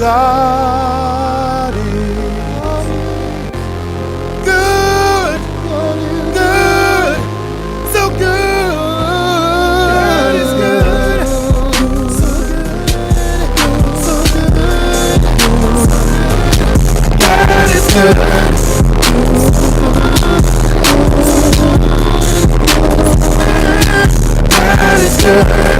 God is good, good, so good. God is good, so good, so good. God is good. God is good.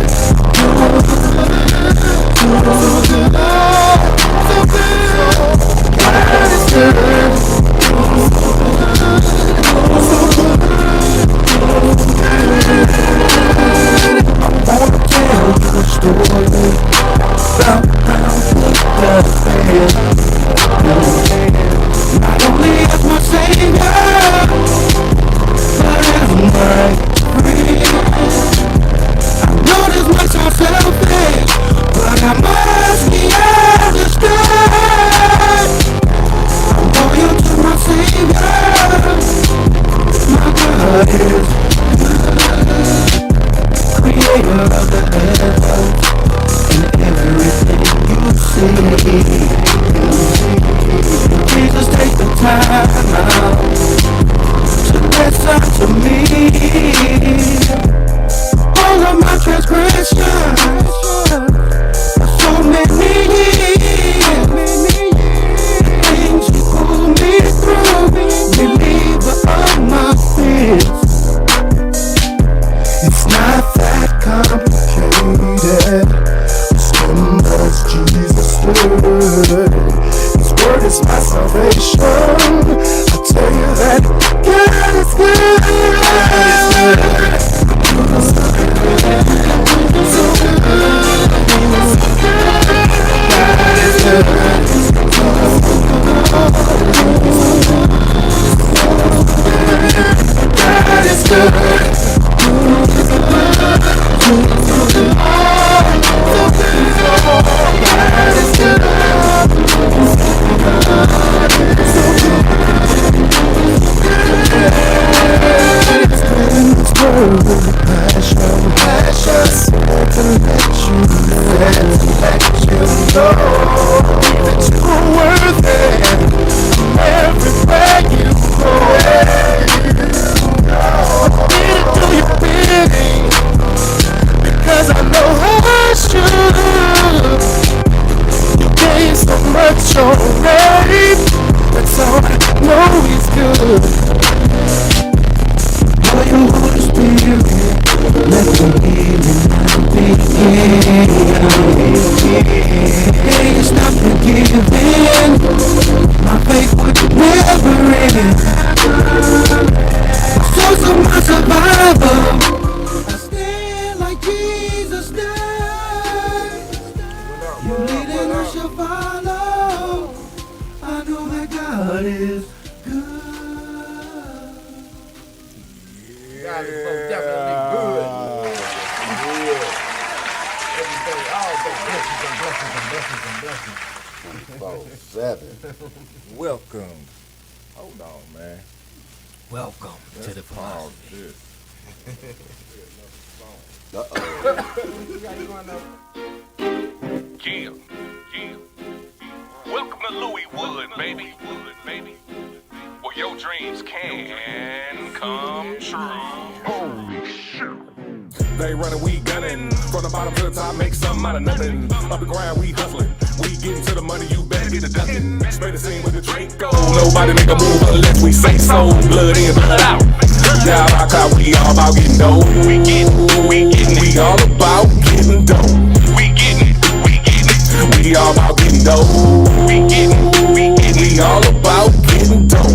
Not only as my Savior, but as my friend. I know this might sound selfish, but I must be understood. I'm loyal to my Savior. My God is good, creator of the heavens and everything you see. Jesus, take the time out to listen to me. All of my transgressions, so many things you pull me through, reliever of my fears. It's not that complicated. When does Jesus word? His word is my salvation. I tell you that God is good. God is good. That's all I know, he's good. Boy, you Holy Spirit, let the healing now begin. Hey, stop the giving, my faith would never end. Source of my survival, I stand like Jesus died. You lead and I shall follow. I know that God is good. God is most definitely good. Every day, all day, blessings and blessings and blessings and blessings. 24/7. Welcome. Hold on, man. Welcome to the Philosophy. Jim. Welcome to Louiswood, baby. Where your dreams can come true. Holy shit. They running, we gunning. From the bottom to the top, make something out of nothing. Up the ground, we hustling. We getting to the money, you better get a ducking. Spray the scene with the Draco. Nobody make a move unless we say so. Blood in, blood out. Now rock out, we all about getting dough. We all about getting dough. We all about getting dough. We all about getting dough.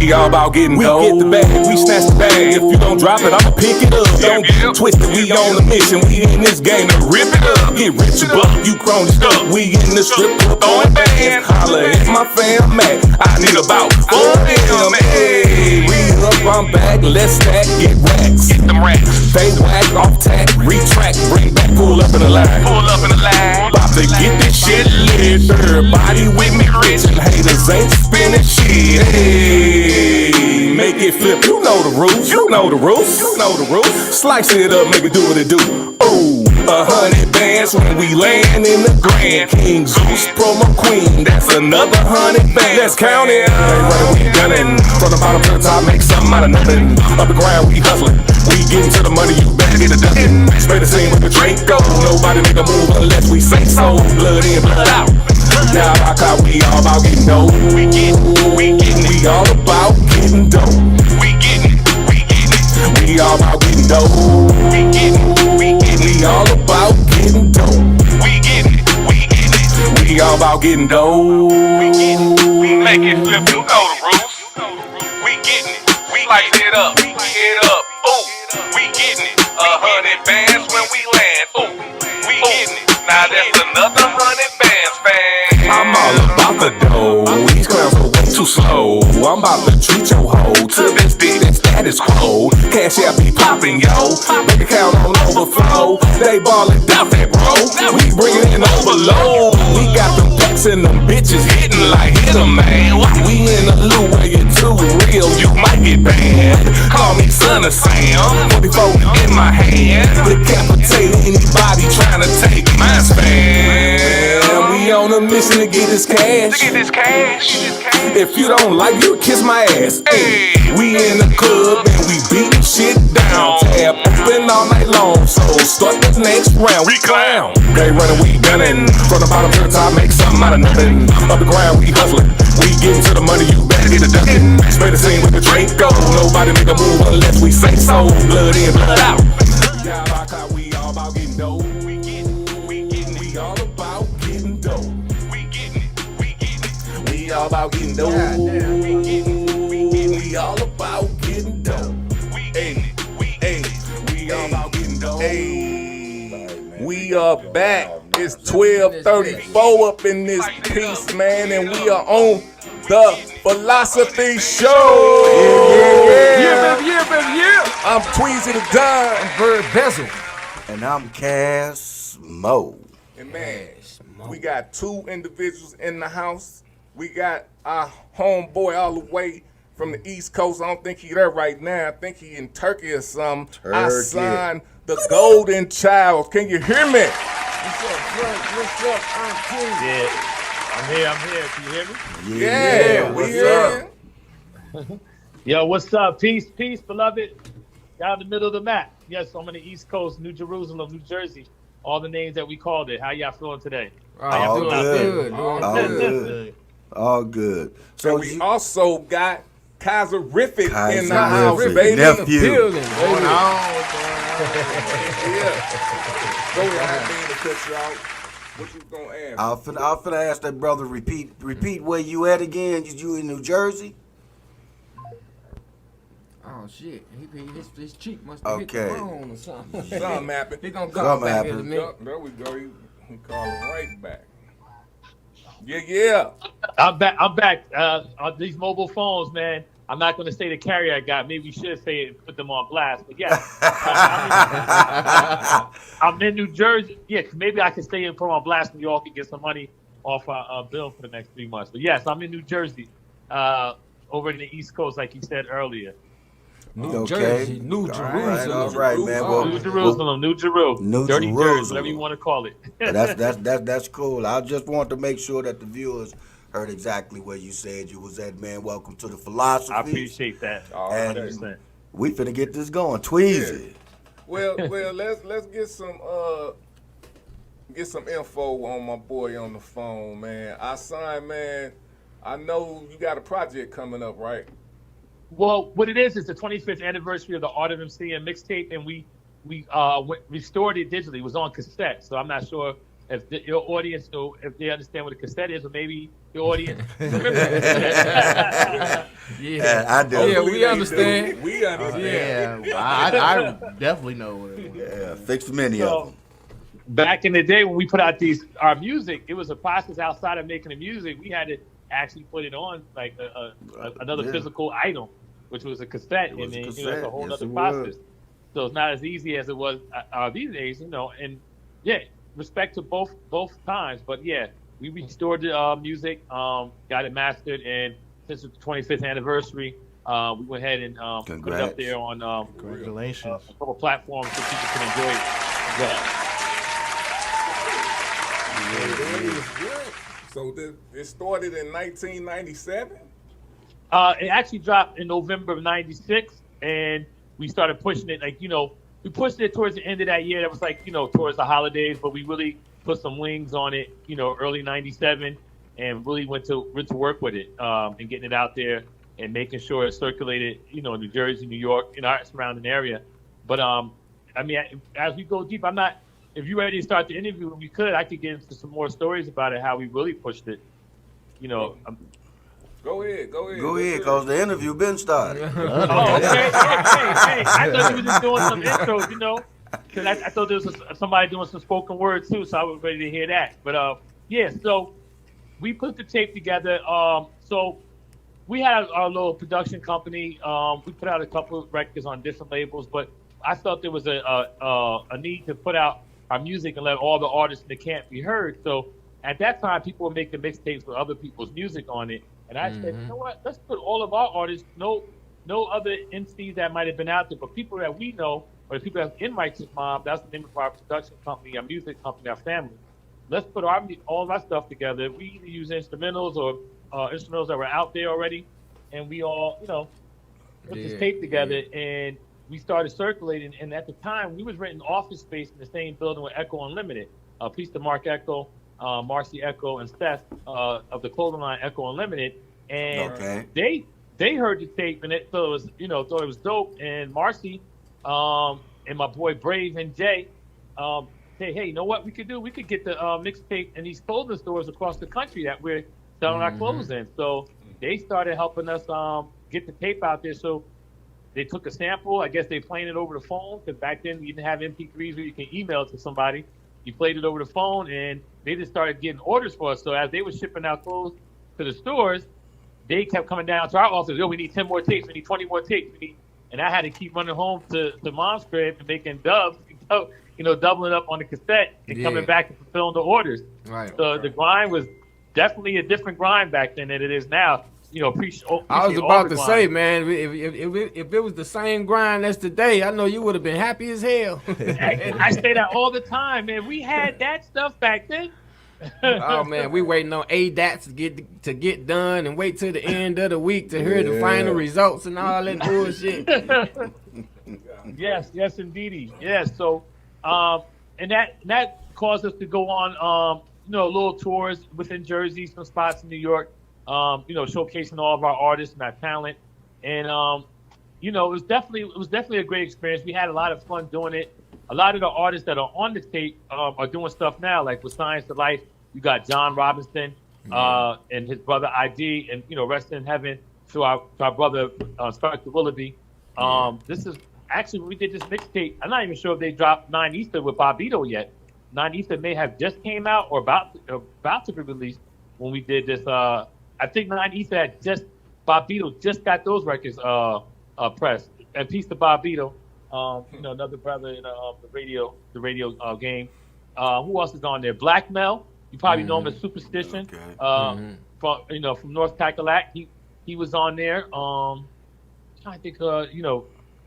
We all about getting dough. We get the bag, we snatch the bag. If you don't drop it, I'ma pick it up. Don't get twisted, we on a mission. We in this game to rip it up. Get rich and buck, you crony stuck. We in the strip club throwing bands. Holla at my fam, man. I need about 4 of them. Hey, we up, I'm back. Let's stack, get racks. Get them racks. They whack off tack, retract, bring back, pull up in the line. Pull up in the line. Bop to get this shit lit. Everybody with me rich and haters ain't spinning shit. Hey, make it flip, you know the rules, you know the rules, you know the rules. Slice it up, make it do what it do. Ooh, 100 bands when we land in the Grand. King Zeus, promo queen, that's another 100 bands. Let's count it. They running, we gunning. From the bottom to the top, make something out of nothing. Up the ground, we hustling. We getting to the money, you better get a duckin'. Spray the scene with the Draco. Nobody make a move unless we say so. Blood in, blood out. Now I caught, we all about getting dough. We all about getting dough. We all about getting dough. We all about getting dough. We all about getting dough. We make it flip, you know the rules. We getting it, we light it up, ooh, we getting it. 100 bands when we land, ooh, we getting it. Now that's another 100 bands, fam. I'm all about the dough. These clowns are way too slow. I'm about to treat your hoe to this dick that's status quo. Cash out be popping, yo. Bank account on overflow. They ballin' out that bro. We bringin' in overload. We got them packs and them bitches hitting like hit 'em, man. We in the loop where you're too real, you might get banned. Call me son of Sam. 44 in my hand. Decapitate anybody trying to take my spam. We on a mission to get this cash. If you don't like you, kiss my ass. Hey, we in the club and we beatin' shit down. Tab open all night long, so start the next round. We clown. They running, we gunning. From the bottom to the top, make something out of nothing. Up the ground, we hustling. We getting to the money, you better get a duckin'. Spray the scene with the Draco. Nobody make a move unless we say so. Blood in, blood out. Yeah, we all about getting dough. We all about getting dough. We all about getting dough. We all about getting dough. We all about getting dough. We are back. It's 12:34 up in this piece, man, and we are on the Philosofee Show. Yeah, baby. I'm Tweezy the Don. Bird Bezel. And I'm Cass Mo. And man, we got two individuals in the house. We got our homeboy all the way from the East Coast. I don't think he there right now. I think he in Turkey or something. Ahsan, the golden child. Can you hear me? What's up, Frank? What's up, Auntie? Yeah, I'm here. Can you hear me? Yeah, we here. Yo, what's up? Peace, beloved. Down the middle of the map. Yes, I'm on the East Coast, New Jerusalem, New Jersey. All the names that we called it. How y'all feeling today? All good. All good. So and we also got Kaiserrific in the Kaiserrific, house, baby. nephew. Building, Yeah. baby. Go ahead, I didn't mean to cut you out. What you gonna ask? I'm finna ask that brother repeat where you at again. You in New Jersey? Oh shit! His cheek must have hit the Okay. bone or something. Something happened. He gonna Something come back in a happened. minute. There we go. He called him right back. Yeah. I'm back. On these mobile phones, man. I'm not going to say the carrier I got. Maybe we should say it and put them on blast. But yeah, I'm in New Jersey. Yeah, 'cause maybe I can stay and put them on blast and you all can get some money off our bill for the next 3 months. But yes, I'm in New Jersey, over in the East Coast, like you said earlier. New Jersey, New Jerusalem. All right, man. Well, New Jerusalem, New Jerusalem, New Dirty Jersey, Jerusalem. whatever you want to call it. That's cool. I just want to make sure that the viewers heard exactly where you said you was at, man. Welcome to the Philosophy. I appreciate that. And 100%. we finna get this going. Tweezy. Well, let's get some info on my boy on the phone, man. Ahsan, man, I know you got a project coming up, right? Well, what it is the 25th anniversary of the Art of MCing mixtape, and we restored it digitally. It was on cassette, so I'm not sure if your audience know if they understand what a cassette is, or maybe your audience. Yeah, I do. Yeah, we understand. We understand. Yeah, I definitely know what it was. Yeah, fixed many of So, them. back in the day when we put out our music, it was a process outside of making the music. We had to actually put it on like another Yeah. physical item, which was a cassette, was and a then it's cassette. a whole Yes, other it process. was. So it's not as easy as it was these days, And yeah, respect to both times. But yeah, we restored the music, got it mastered, and since it's the 25th anniversary, we went ahead and put it up there on Congratulations. a couple platforms so people can enjoy it. Yeah. So it started in 1997? It actually dropped in November of '96, and we started pushing it. Like, we pushed it towards the end of that year. That was like, towards the holidays, but we really put some wings on it, early '97, and really went to work with it and getting it out there and making sure it circulated, New Jersey, New York, our surrounding area. But I mean, as we go deep, if you're ready to start the interview, we could. I could get into some more stories about it, how we really pushed it. Go ahead. Go ahead, cause the interview been started. Oh, okay. Hey. I thought you were just doing some intros, because I thought there was somebody doing some spoken word too, so I was ready to hear that. But yeah, so we put the tape together. So we had our little production company. We put out a couple of records on different labels, but I felt there was a need to put out our music and let all the artists in the camp be heard. So at that time, people were making mixtapes with other people's music on it. And I said, you know what? Let's put all of our artists, no other MCs that might have been out there, but people that we know, or the people that's in Righteous Mob, that's the name of our production company, our music company, our family. Let's put all of our stuff together. We either use instrumentals or instrumentals that were out there already, and we all, put this tape together, and we started circulating. And at the time, we was renting office space in the same building with Echo Unlimited. Peace to Mark Echo, Marcy Echo, and Seth of the clothing line Echo Unlimited. And they heard the tape and it thought it was dope. And Marcy and my boy Brave and Jay say, hey, you know what we could do? We could get the mixtape in these clothing stores across the country that we're selling our clothes in. So they started helping us get the tape out there. So they took a sample. I guess they played it over the phone, because back then you didn't have MP3s where you can email it to somebody. You played it over the phone, and they just started getting orders for us. So as they were shipping out clothes to the stores, they kept coming down to our office. We need 10 more tapes. We need 20 more tapes. And I had to keep running home to Mom's crib and making dubs, doubling up on the cassette and coming back and fulfilling the orders. Right. So the grind was definitely a different grind back then than it is now. I was about to say, man, if it was the same grind as today, I know you would have been happy as hell. I say that all the time, man. We had that stuff back then. Oh man, we waiting on ADATs to get done and wait till the end of the week to hear the final results and all that bullshit. Yes, indeedy. Yes. So, and that caused us to go on, little tours within Jersey, some spots in New York. Showcasing all of our artists and our talent, and it was definitely a great experience. We had a lot of fun doing it. A lot of the artists that are on the tape are doing stuff now, like with Science to Life. You got John Robinson and his brother ID, and rest in heaven to our brother Inspector Willoughby. This is actually, we did this mixtape. I'm not even sure if they dropped 9 Easter with Bobito yet. 9 Easter may have just came out or about to be released when we did this. I think 9 Easter had Bobito just got those records pressed. And peace to Bobito, another brother in the radio game. Who else is on there? Black Mel, you probably know him as Superstition. Okay. From North Cackalack, he was on there. I'm trying to think,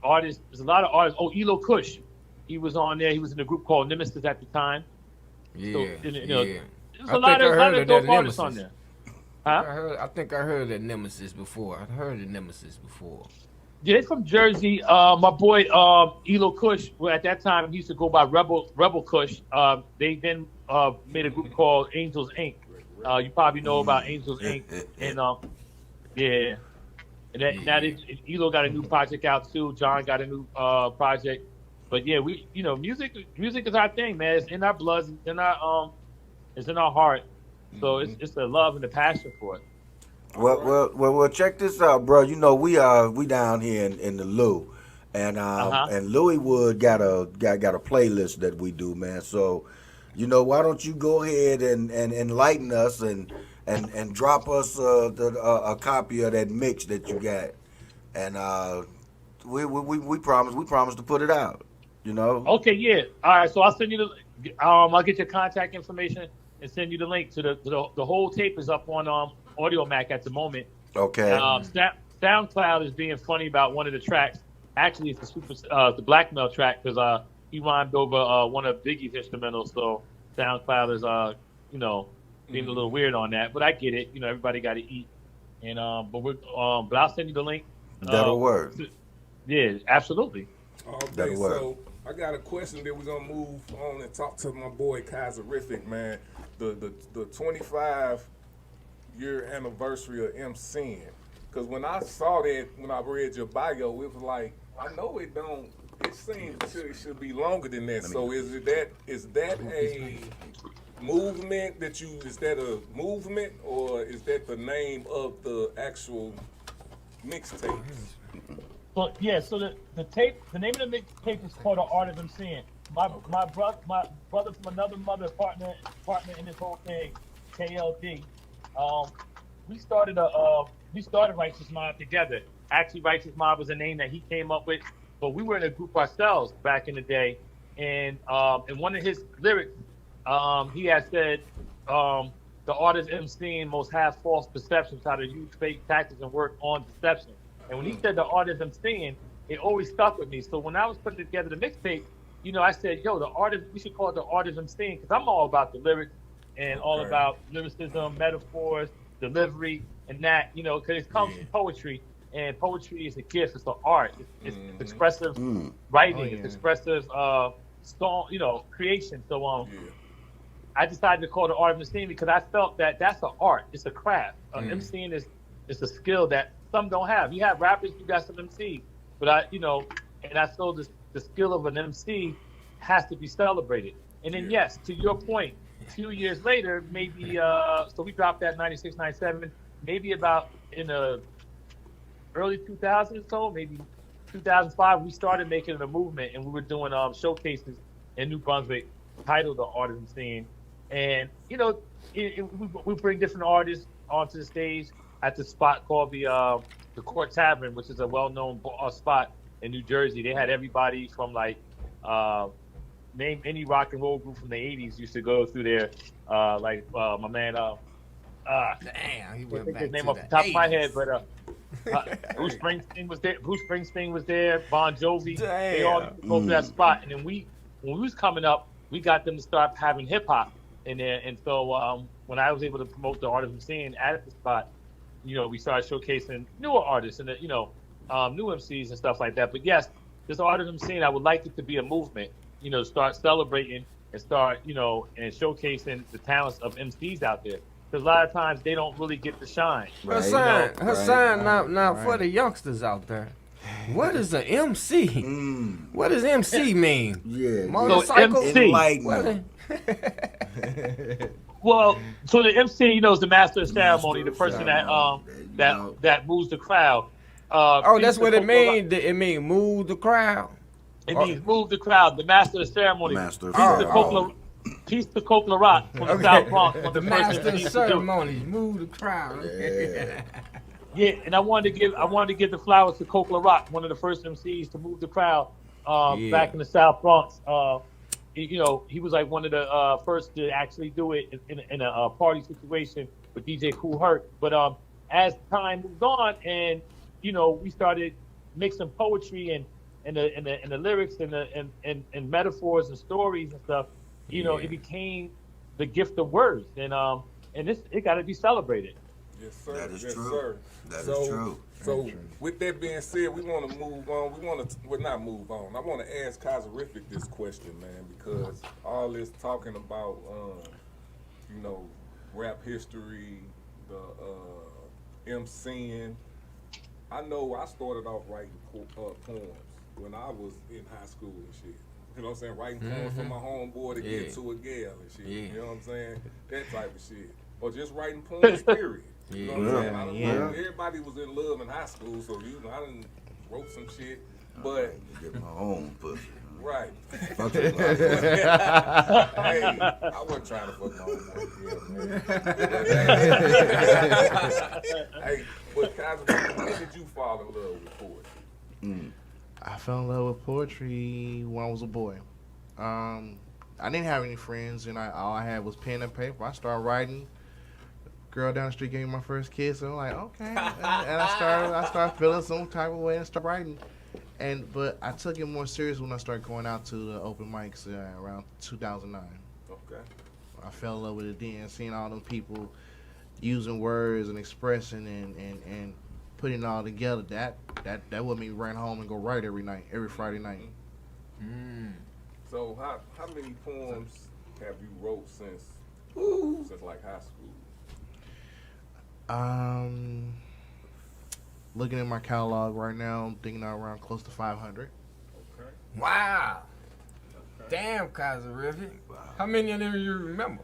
artists. There's a lot of artists. Oh, Elo Kush, he was on there. He was in a group called Nemesis at the time. Yeah, so, there's a lot of dope artists on there. Huh? I think I heard of Nemesis before. I've heard of Nemesis before. Yeah, they're from Jersey. My boy Elo Kush, well, at that time he used to go by Rebel Kush. They then made a group called Angels Inc. You probably know about Angels Inc. And yeah, and now Elo got a new project out too. John got a new project. But yeah, we music is our thing, man. It's in our blood. It's in our heart. So it's the love and the passion for it. Well, check this out, bro. We down here in the Lou, and Louis Wood got a playlist that we do, man. So, why don't you go ahead and enlighten us and drop us a copy of that mix that you got, and we promise to put it out. Okay, yeah. All right, so I'll send you I'll get your contact information and send you the link to the whole tape is up on Audio Mac at the moment. Okay. SoundCloud is being funny about one of the tracks. Actually, it's the Blackmail track because he rhymed over one of Biggie's instrumentals. So SoundCloud is being a little weird on that, but I get it. Everybody got to eat, and but I'll send you the link. That'll work. Yeah, absolutely. Okay, so I got a question that we're gonna move on and talk to my boy Kaiserrific, man. The 25-year anniversary of MCing. Because when I saw that, when I read your bio, it was like, I know it don't. It seems it should be longer than that. So is that a movement is that a movement, or is that the name of the actual mixtape? So yeah, so the tape, the name of the mixtape is called The Art of MCing. My brother from another mother, partner in this whole thing, KLD. We started Righteous Mob together. Actually, Righteous Mob was a name that he came up with, but we were in a group ourselves back in the day. And in one of his lyrics, he had said, the artist MCing most have false perceptions, how to use fake tactics and work on deception. And when he said the artist MCing, it always stuck with me. So when I was putting together the mixtape, I said, we should call it the artist MCing, because I'm all about the lyrics and all about lyricism, metaphors, delivery, and that, because it comes from poetry, and poetry is a gift. It's an art. It's expressive writing. It's expressive song, creation. So I decided to call it the art of MCing because I felt that that's an art. It's a craft. MCing is a skill that some don't have. You have rappers, you got some MCs, but I feel the skill of an MC has to be celebrated. And then yes, to your point, a few years later, maybe so we dropped that 96, 97, maybe about in the early 2000s or so, maybe 2005, we started making a movement, and we were doing showcases in New Brunswick titled The Art of MCing. And we bring different artists onto the stage at the spot called the Court Tavern, which is a well-known spot in New Jersey. They had everybody from name any rock and roll group from the 80s used to go through there. My man, damn, he went I think back his name to off the the top of my 80s. head, but Bruce Springsteen was there. Bon Jovi. They all used to go to that spot. And then when we was coming up, we got them to start having hip hop in there. And so when I was able to promote the art of MCing at the spot, we started showcasing newer artists and new MCs and stuff like that. But yes, this art of MCing, I would like it to be a movement. Start celebrating and start and showcasing the talents of MCs out there. Because a lot of times they don't really get the shine. Hassan, now for the youngsters out there, what is an MC? What does MC mean? Yeah. Motorcycle? So MC. Well, so the MC, is the master of ceremony, the person that moves the crowd. That's what it means. It means move the crowd. It means move the crowd. The master of ceremony. Peace to Copeland Rock from the South Bronx. The master of ceremonies, move the crowd. Yeah, and I wanted to give the flowers to Copeland Rock, one of the first MCs to move the crowd back in the South Bronx. He was like one of the first to actually do it in a party situation with DJ Kool Herc. But as time moved on, and we started mixing poetry and the lyrics and metaphors and stories and stuff. It became the gift of words, and it got to be celebrated. Yes, sir. That is yes, true. Sir. That is true. So, with that being said, we want to move on. Not move on. I want to ask Kaiserrific this question, man, because all this talking about, rap history, the MCing. I know I started off writing poems when I was in high school and shit. You know what I'm saying? Writing poems for my homeboy to get to a gal and shit. You know what I'm saying? That type of shit. Or just writing poems, period. You know what I'm saying? Everybody was in love in high school, so I done wrote some shit. But get my own pussy. Right. Hey, I wasn't trying to fuck my own boy. Hey, but Kaiser, when did you fall in love with poetry? I fell in love with poetry when I was a boy. I I didn't have any friends, and all I had was pen and paper. I started writing. Girl down the street gave me my first kiss, and I'm like, okay. And I started feeling some type of way and started writing. But I took it more serious when I started going out to the open mics around 2009. Okay. I fell in love with it then, seeing all them people using words and expressing and putting it all together. That would make me run home and go write every Friday night. So how many poems have you wrote since like high school? Looking at my catalog right now, I'm thinking around close to 500. Okay. Wow. Damn, Kaiserrific. How many of them you remember?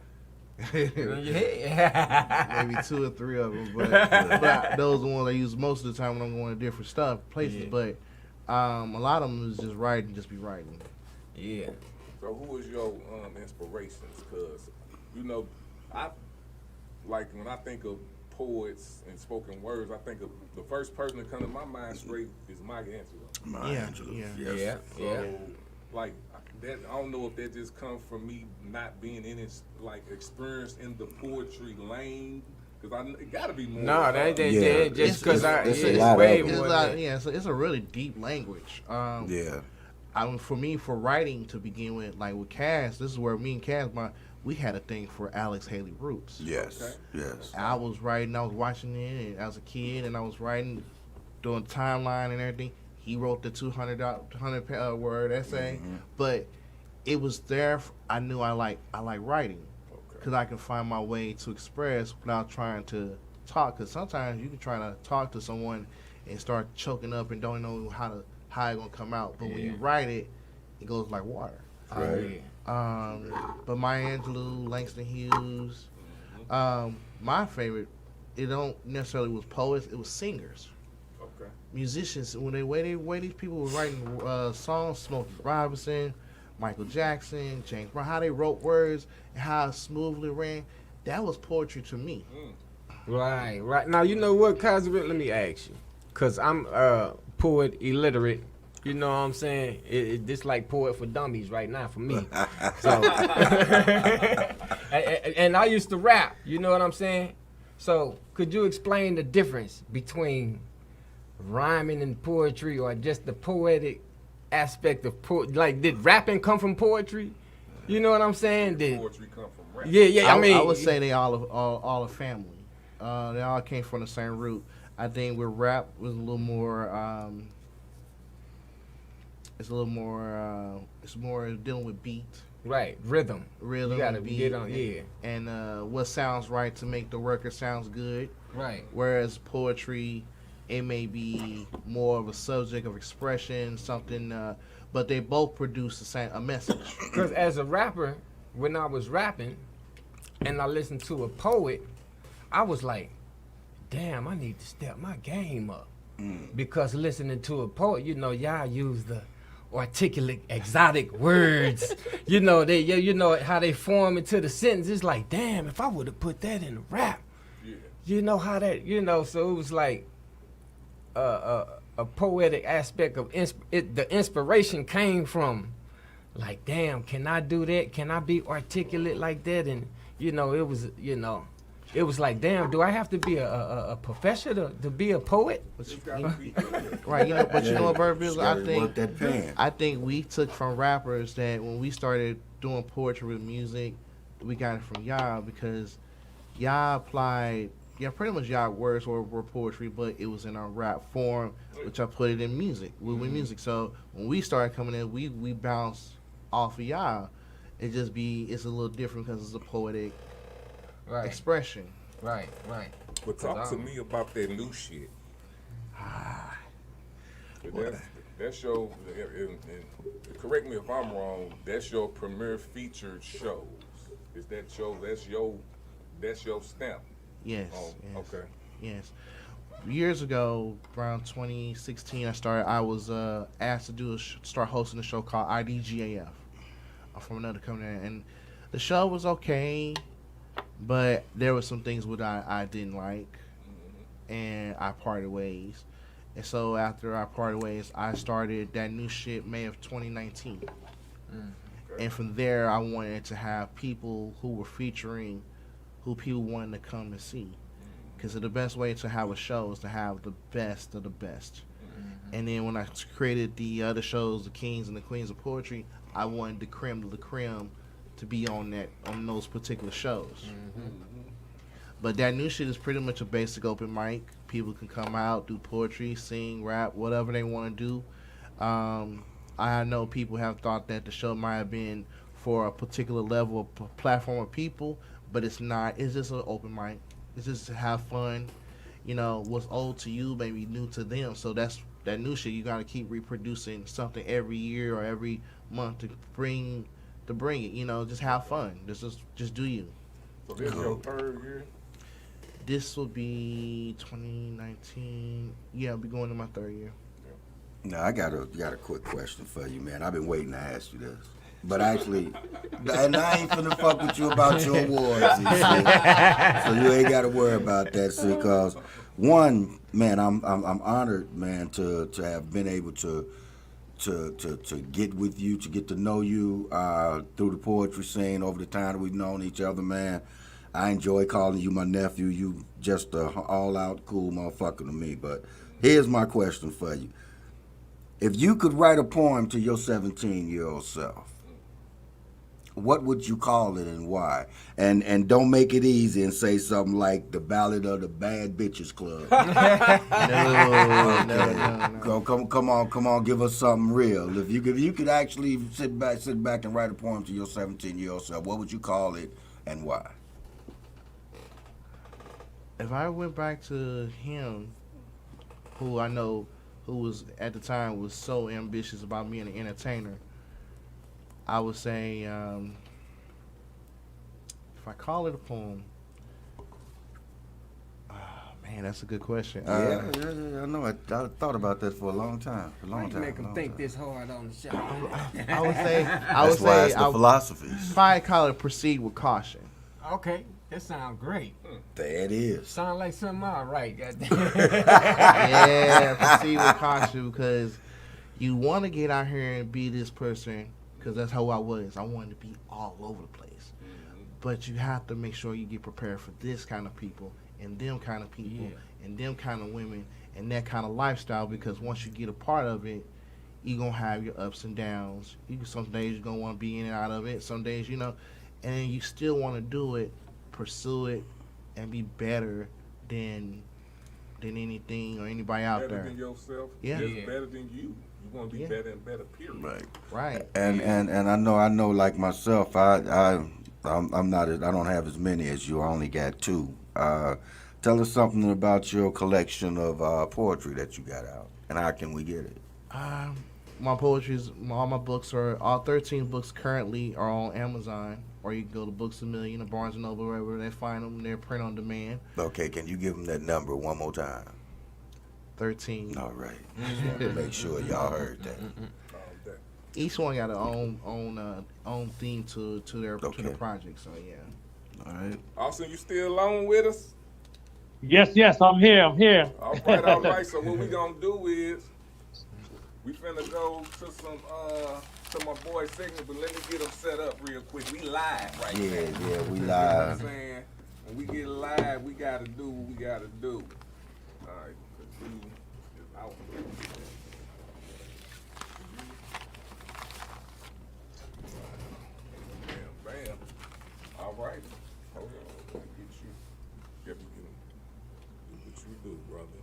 In your head? Maybe 2 or 3 of them, but those are the ones I use most of the time when I'm going to different places. Yeah. But a lot of them is just writing, just be writing. Yeah. So who is your inspirations? Because I like when I think of poets and spoken words, I think of the first person that comes to my mind straight is Maya Angelou. Maya Angelou. Yeah. So like that, I don't know if that just comes from me not being in it, like experienced in the poetry lane. Because it got to be more. No, that just because it's way more. It's a really deep language. For me, for writing to begin with, like with Cass, this is where me and Cass, we had a thing for Alex Haley Roots. Yes, okay. Yes. I was writing, I was watching it as a kid, and I was writing, doing timeline and everything. He wrote the 200 word essay, but it was there. I knew I like writing because I can find my way to express without trying to talk. Because sometimes you can try to talk to someone and start choking up and don't know how it's gonna come out. But when you write it, it goes like water. Right. But Maya Angelou, Langston Hughes. My favorite, it don't necessarily was poets, it was singers. Okay. Musicians, when the way these people were writing songs, Smokey Robinson, Michael Jackson, James Brown, how they wrote words and how smoothly ran, that was poetry to me. Right. Now, you know what, Kaiserrific, let me ask you. Because I'm poet illiterate. You know what I'm saying? This like poet for dummies right now for me. So, and I used to rap. You know what I'm saying? So could you explain the difference between rhyming and poetry, or just the poetic aspect of like, did rapping come from poetry? You know what I'm saying? Did poetry come from rap? Yeah. I mean, I would say they all a family. They all came from the same root. I think with rap was a little more. It's more dealing with beat. Right, rhythm. You gotta beat, get on, yeah. And what sounds right to make the record sounds good. Right. Whereas poetry, it may be more of a subject of expression, something, but they both produce a message. Because as a rapper, when I was rapping and I listened to a poet, I was like, damn, I need to step my game up. Because listening to a poet, y'all use the articulate, exotic words. You know how they form into the sentence. It's like, damn, if I would have put that in a rap. Yeah. You know how that, so it was like a poetic aspect of the inspiration came from, like, damn, can I do that? Can I be articulate like that? And, it was like, damn, do I have to be a professor to be a poet? Right, but you know what, Bert Bills, I think we took from rappers that when we started doing poetry with music, we got it from y'all, because y'all applied, pretty much y'all words were poetry, but it was in our rap form, which I put it in music, with music. So when we started coming in, we bounced off of y'all. It's a little different because it's a poetic expression. Right. But talk to me about that new shit. That's your, and correct me if I'm wrong, that's your premier featured shows. Is that that's your stamp? Yes. Oh, yes. Okay. Yes. Years ago, around 2016, I was asked to start hosting a show called IDGAF from another company, and the show was okay, but there were some things that I didn't like, and I parted ways. And so after I parted ways, I started that new shit May of 2019. And from there, I wanted to have people who were featuring who people wanted to come and see. Because the best way to have a show is to have the best of the best. And then when I created the other shows, the Kings and the Queens of Poetry, I wanted the creme de la creme to be on those particular shows. But that new shit is pretty much a basic open mic. People can come out, do poetry, sing, rap, whatever they want to do. I know people have thought that the show might have been for a particular level of platform of people, but it's not. It's just an open mic. It's just to have fun. You know, what's old to you may be new to them. So that's that new shit. You got to keep reproducing something every year or every month to bring it. You know, just have fun. Just do you. So this is your third year? This will be 2019. Yeah, I'll be going to my third year. Now I got a quick question for you, man. I've been waiting to ask you this, but actually, and I ain't finna fuck with you about your awards and shit. So you ain't got to worry about that, see, cause one, man, I'm honored, man, to have been able to get with you, to get to know you through the poetry scene over the time that we've known each other, man. I enjoy calling you my nephew. You just a all-out cool motherfucker to me. But here's my question for you. If you could write a poem to your 17-year-old self, what would you call it and why? And don't make it easy and say something like the Ballad of the Bad Bitches Club. No. Come on, give us something real. If you could actually sit back and write a poem to your 17-year-old self, what would you call it and why? If I went back to him, who I know who was at the time was so ambitious about being an entertainer, I would say, if I call it a poem, man, that's a good question. Yeah, I know. I thought about that for a long time. Make them think this hard on the show. I would say, That's why it's the philosophy. If I call it Proceed with Caution. Okay, that sounds great. There it is. Sound like something I write, goddamn. Yeah, Proceed with Caution, because you want to get out here and be this person, because that's how I was. I wanted to be all over the place. But you have to make sure you get prepared for this kind of people, and them kind of people, and them kind of women, and that kind of lifestyle, because once you get a part of it, you're going to have your ups and downs. Some days you're going to want to be in and out of it. Some days, you know, and you still want to do it, pursue it, and be better than anything or anybody out there. Better than yourself. Yeah. Just better than you. You want to be better and better. Period. Right. And I know like myself, I'm not. I don't have as many as you. I only got two. Tell us something about your collection of poetry that you got out, and how can we get it? My poetry's, all my books all 13 books currently are on Amazon, or you can go to Books A Million or Barnes & Noble, wherever they find them. They're print on demand. Okay, can you give them that number one more time? 13. All right. Just wanted to make sure y'all heard that. Each one got their own theme to their project. So yeah. All right. Ahsan, you still alone with us? Yes, I'm here. All right. So what we gonna do is we finna go to some to my boy segment, but let me get them set up real quick. We live right now. Yeah, we live. You know what I'm saying? When we get live, we gotta do what we gotta do. All right, because he is out. Bam. All right. Hold on. Let me get you. Get me what you do, brother.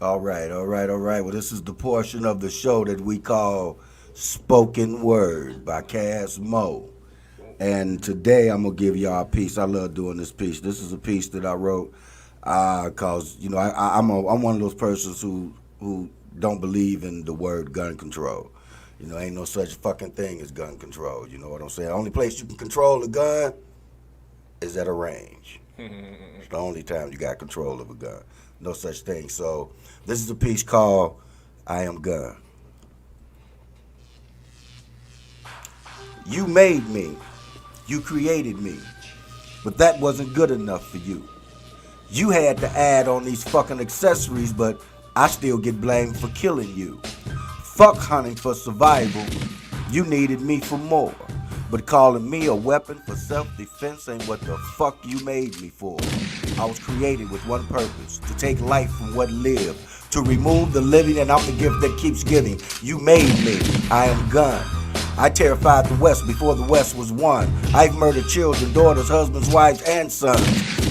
All right. Well, this is the portion of the show that we call Spoken Word by Cass Mo. And today I'm going to give y'all a piece. I love doing this piece. This is a piece that I wrote because, you know, I'm one of those persons who don't believe in the word gun control. You know, ain't no such fucking thing as gun control. You know what I'm saying? The only place you can control a gun is at a range. It's the only time you got control of a gun. No such thing. So this is a piece called I Am Gun. You made me. You created me. But that wasn't good enough for you. You had to add on these fucking accessories, but I still get blamed for killing you. Fuck hunting for survival. You needed me for more. But calling me a weapon for self-defense ain't what the fuck you made me for. I was created with one purpose, to take life from what lived, to remove the living, and I'm the gift that keeps giving. You made me. I am gun. I terrified the West before the West was won. I've murdered children, daughters, husbands, wives, and sons.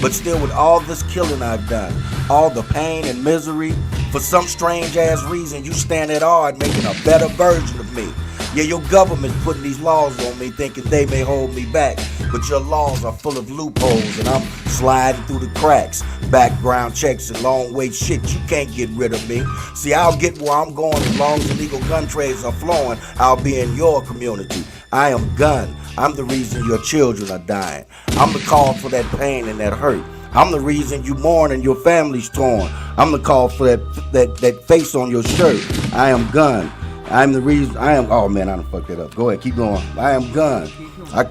But still, with all this killing I've done, all the pain and misery, for some strange ass reason, you stand at odds making a better version of me. Yeah, your government's putting these laws on me thinking they may hold me back. But your laws are full of loopholes and I'm sliding through the cracks. Background checks and long wait shit, you can't get rid of me. See, I'll get where I'm going as long as illegal gun trades are flowing. I'll be in your community. I am gun. I'm the reason your children are dying. I'm the cause for that pain and that hurt. I'm the reason you mourn and your family's torn. I'm the cause for that face on your shirt. I am gun. I'm the reason. Oh man, I done fucked that up. Go ahead, keep going. I am gun. I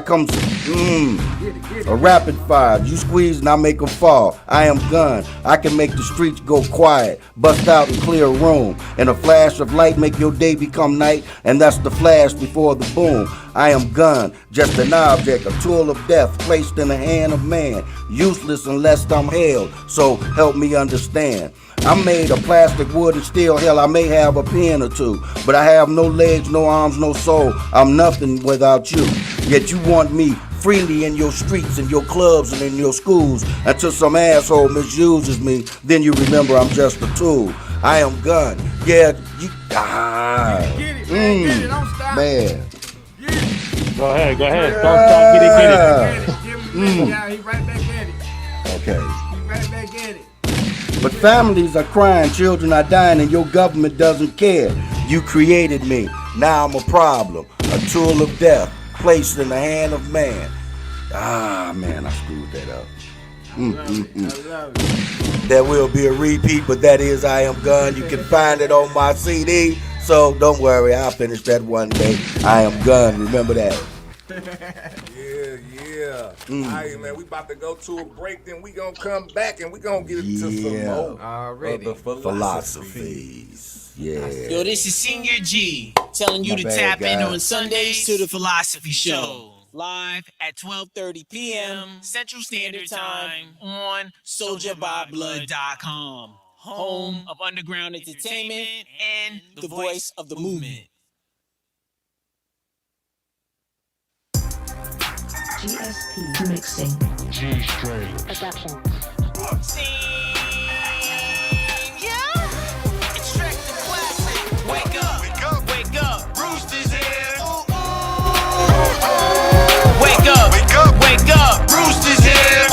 come a rapid fire. You squeeze and I make them fall. I am gun. I can make the streets go quiet, bust out and clear a room. In a flash of light, make your day become night, and that's the flash before the boom. I am gun, just an object, a tool of death placed in the hand of man. Useless unless I'm held, so help me understand. I'm made of plastic, wood, and steel. Hell, I may have a pen or two, but I have no legs, no arms, no soul. I'm nothing without you. Yet you want me freely in your streets, in your clubs, and in your schools. Until some asshole misuses me, then you remember I'm just a tool. I am gun. Yeah, you. Get it, man. Get it. Don't stop. Man. Go ahead. Don't stop. Get it. Yeah, he right back at it. Okay. He right back at it. But families are crying, children are dying, and your government doesn't care. You created me. Now I'm a problem, a tool of death, placed in the hand of man. Ah, man, I screwed that up. I love it. There will be a repeat, but that is I Am Gun. You can find it on my CD, so don't worry, I'll finish that one day. I Am Gun, remember that. Yeah. All right, man, we about to go to a break, then we gonna come back and we gonna get into some more already of the philosophies. Yeah. Yo, this is Senior G telling you to tap in on Sundays to the Philosophy Show. Live at 12:30 p.m. Central Standard Time on SoldierByBlood.com. Home of underground entertainment and the voice of the movement. GSP mixing. G-String. Production. Extract the classic. Wake up. Brewster's here. Wake up. Brewster's here.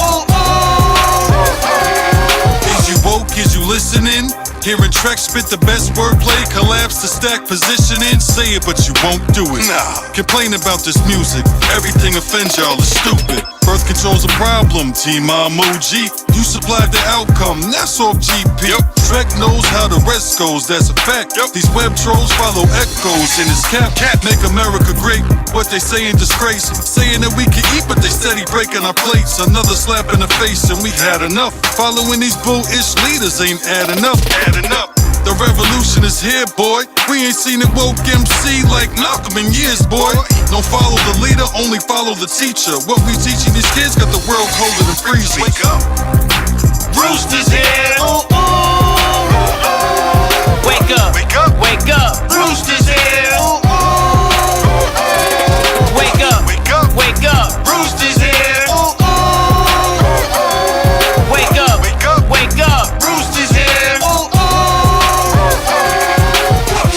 Is you woke? Is you listening? Hearing tracks spit the best wordplay, collapse the stack positioning. Say it, but you won't do it. Nah. Complain about this music. Everything offends y'all is stupid. Birth control's a problem, Team Emoji. You supplied the outcome, that's off GP. Trek knows how the rest goes, that's a fact. These web trolls follow echoes in his cap. Make America great, what they say in disgrace. Saying that we can eat, but they steady breaking our plates. Another slap in the face and we had enough. Following these bullish leaders ain't adding up. The revolution is here, boy. We ain't seen a woke MC like Malcolm in years, boy. Don't follow the leader, only follow the teacher. What we teaching these kids got the world colder than freezing. Wake up. Brewster's here. Wake up. Brewster's here. Wake up. Brewster's here. Wake up. Brewster's here.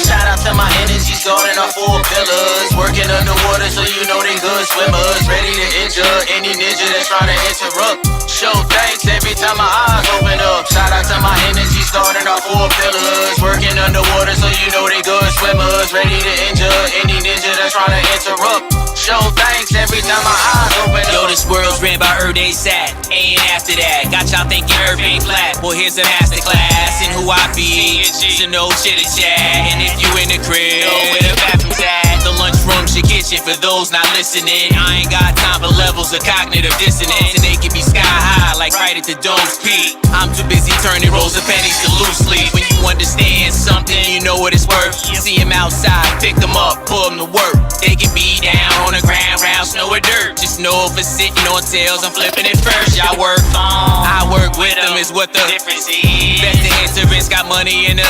Shout out to my energies guarding our 4 pillars. Working underwater so you know they good swimmers. Ready to injure any ninja that's trying to interrupt. Show thanks every time my eyes open up. Shout out to my energies guarding our 4 pillars. Working underwater so you know they good swimmers. Ready to injure any ninja that's trying to interrupt. Show thanks every time my eyes open up. Yo, this world's ran by Earth Day Sat. Ain't after that. Got y'all thinking Earth ain't flat. Well, here's a master class in who I be. So no chitter chat. And if you in the crib, know where the bathroom's at. The lunchroom should get you for those not listening. I ain't got time for levels of cognitive dissonance. And they can be sky high like right at the dome's peak. I'm too busy turning rolls of pennies to loose leaf. When you you understand something, you know what it's worth. See him outside, pick him up, pull him to work. They can be down on the ground, round snow or dirt. Just know if it's sitting on tails, I'm flipping it first. Y'all work on, I work with them is what the difference is. Best to interest, got money in the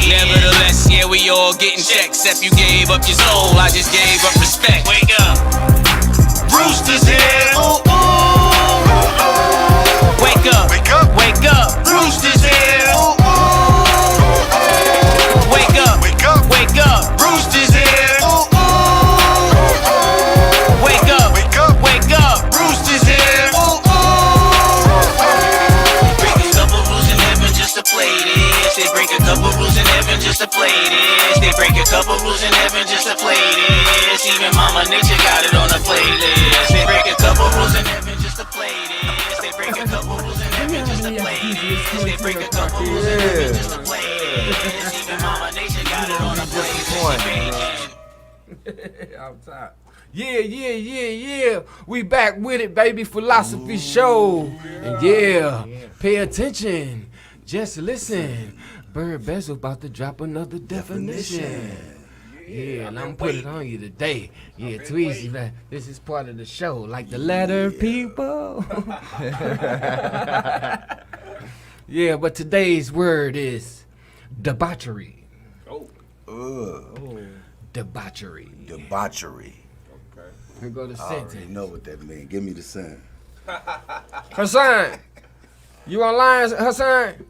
nevertheless, yeah, we all getting checks. Except you gave up your soul, I just gave up respect. Wake up, Rooster's here. Ooh, ooh, ooh, ooh. Wake up, wake up, wake up. Rooster's here. Ooh, ooh, ooh, ooh. Wake up, wake up, wake up. Rooster's here. Ooh, ooh, ooh, ooh. Wake up, wake up, wake up. Rooster's here. Ooh, ooh, ooh, ooh. Break a couple rules in heaven just to play this. They break a couple rules in heaven just to play this. They break a couple rules in heaven just to play this. Even Mama Nature got it on the playlist. They break a couple rules in heaven just to play this. They break a couple rules in heaven just to play this. They break a couple rules in heaven just to play this. Even Mama Nature got it on the playlist. Off top. Yeah. We back with it, baby. Philosophy Show. And yeah, pay attention. Just listen. Bird Bezel about to drop another definition. Yeah, and I'm putting it on you today. Yeah, Tweezy, man. This is part of the show, like the letter people. Yeah, but today's word is debauchery. Debauchery. Debauchery. Here go the I sentence. already know what that means. Give me the sentence. Hassan, you online, Hassan?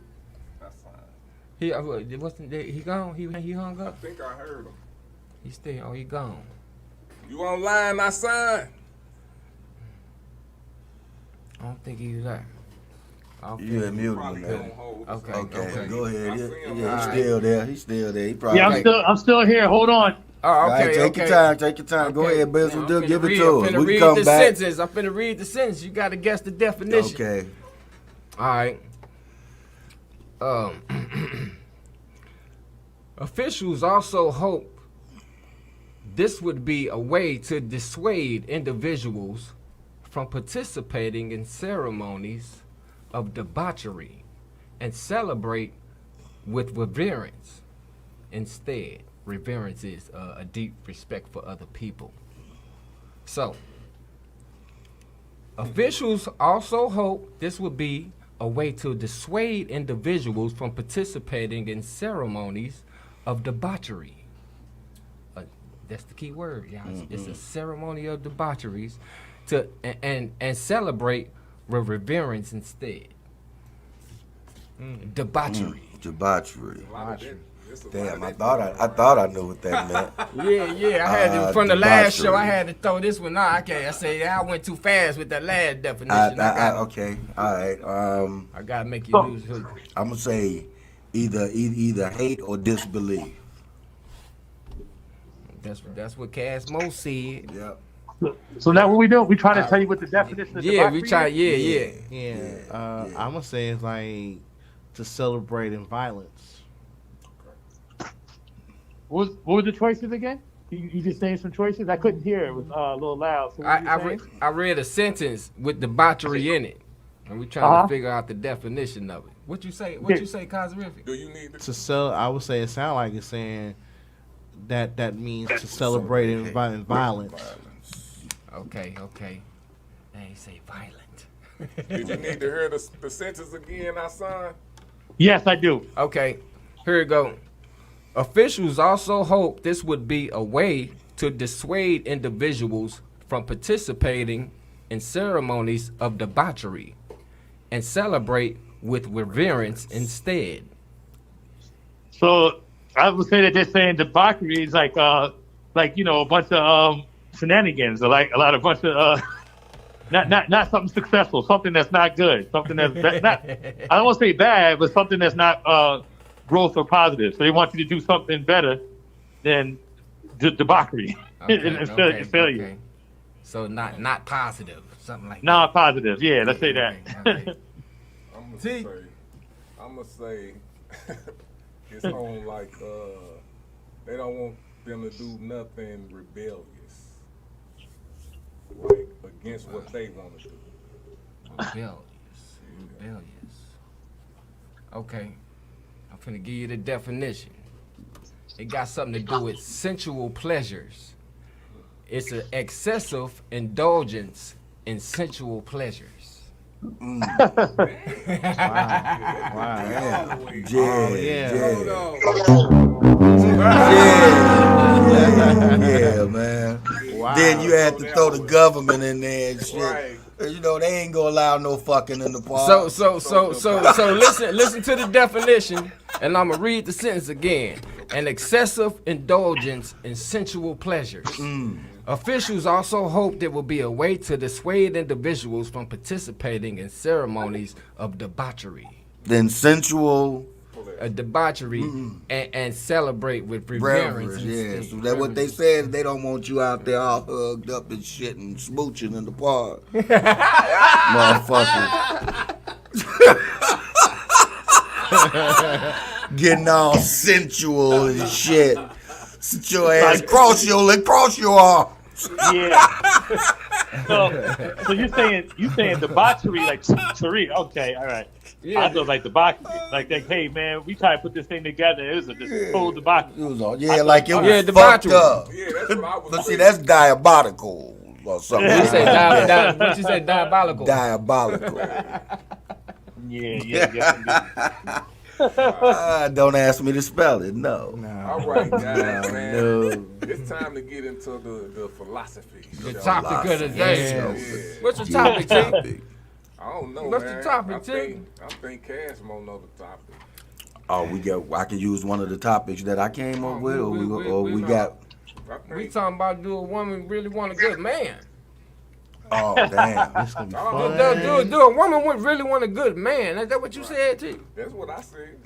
He he gone? He hung up? I think I heard him. He still? Oh, he gone. You online, Ahsan? I don't think he's there. You had muted him, man. Okay. Go ahead. Yeah, he's still there. He's still there. He probably. Yeah, I'm still here. Hold on. Oh, okay. Take your time. Take your time. Go ahead, Bizzle. Give it to us. I'm We can come back. I'm finna read the sentence. You gotta guess the definition. Okay. All right. Officials also hope this would be a way to dissuade individuals from participating in ceremonies of debauchery and celebrate with reverence instead. Reverence is a deep respect for other people. So, officials also hope this would be a way to dissuade individuals from participating in ceremonies of debauchery. That's the key word, y'all. It's a ceremony of debaucheries to and celebrate with reverence instead. Debauchery. Debauchery. Damn, I thought I knew what that meant. Yeah. I had to, from the last show. I had to throw this one out. I say I went too fast with that last definition. Okay, all right. I gotta make you lose. I'm gonna say either hate or disbelief. That's what Cass Mo said. Yep. So now what we do? We try to tell you what the definition of Yeah, we try. is? Yeah. I'm gonna say it's like to celebrate in violence. What were the choices again? You just named some choices. I couldn't hear. It was a little loud. So I read a sentence with debauchery in it, and we're trying to figure out the definition of it. What you say? What you say, Kaiserrific? Do you need to sell? I would say it sounds like it's saying that means to celebrate in violence. Okay. They ain't say violent. Did you need to hear the sentence again, Ahsan? Yes, I do. Okay, here we go. Officials also hope this would be a way to dissuade individuals from participating in ceremonies of debauchery and celebrate with reverence instead. So I would say that they're saying debauchery is like a bunch of shenanigans, or like a bunch of not something successful, something that's not good, something that's not. I don't want to say bad, but something that's not growth or positive. So they want you to do something better than debauchery and failure. Okay. So not positive, something like not positive. Yeah, let's say that. Okay. I'm gonna say it's on like they don't want them to do nothing rebellious, like against what they want to do. Rebellious. Okay. I'm finna give you the definition. It got something to do with sensual pleasures. It's an excessive indulgence in sensual pleasures. Wow. Yeah, man. Wow. Then you had to throw the government in there and shit. Right. You know, they ain't gonna allow no fucking in the park. So listen to the definition, and I'm gonna read the sentence again. An excessive indulgence in sensual pleasures. Officials also hoped it will be a way to dissuade individuals from participating in ceremonies of debauchery. Then sensual debauchery and celebrate with reverence. Yeah, so that's what they said. They don't want you out there all hugged up and shit and smooching in the park. Motherfucker. Getting all sensual and shit. Sit your ass, cross your arm. Yeah. So you're saying debauchery like Tariq. Okay, all right. Yeah. I thought like debauchery. Like hey man, we try to put this thing together. It was a just total debauchery. It was all, like it was fucked up. Yeah, that's what I was But see, that's diabolical or something. What you say diabolical? Diabolical. Yeah. Don't ask me to spell it. No. All right, guys, man. No. It's time to get into the philosophy. The topic of the day. Yeah. What's the topic, T? I don't know. What's man. the topic, T? I think Cass won't know the topic. Oh, I can use one of the topics that I came up with, we got. We talking about do a woman really want a good man? Oh damn! This gonna be fun. Do a woman really want a good man? Is that what you said, T? That's what I said.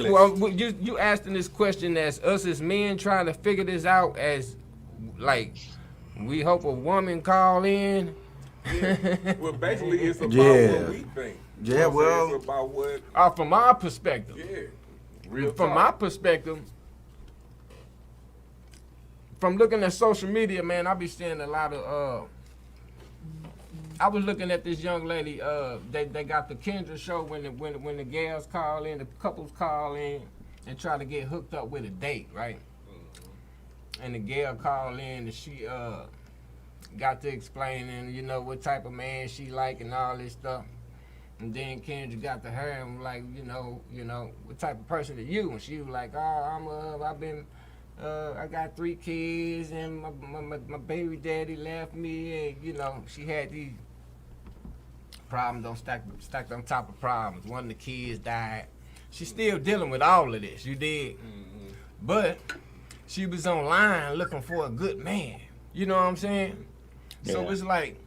You asking this question as us as men trying to figure this out as like we hope a woman call in. Yeah. Well, basically, it's about what we think. Yeah, well, it's about what. From our perspective. Yeah. From my perspective. From looking at social media, man, I be seeing a lot of. I was looking at this young lady. They got the Kendra show when the gals call in, the couples call in, and try to get hooked up with a date, right? And the gal called in, and she got to explaining, what type of man she like and all this stuff. And then Kendra got to her and was like, what type of person are you? And she was like, I got 3 kids and my baby daddy left me, and she had these problems stacked on top of problems. One of the kids died. She's still dealing with all of this, you dig? Mm-hmm. But she was online looking for a good man. You know what I'm saying? Yeah. So it's like,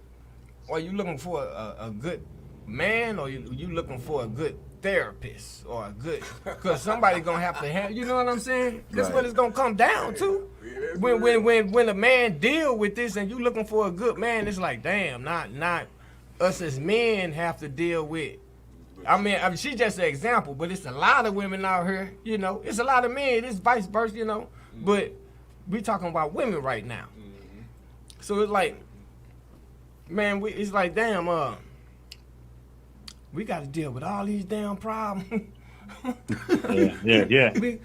are you looking for a good man, or you looking for a good therapist or a good? Because somebody gonna have to have. You know what I'm saying? That's what it's gonna come down to. When a man deal with this and you looking for a good man, it's like, damn, not us as men have to deal with. I mean, she's just an example, but it's a lot of women out here. It's a lot of men. It's vice versa. Mm-hmm. But we talking about women right now. Mm-hmm. So it's like, man, it's like, damn, we got to deal with all these damn problems. Yeah. We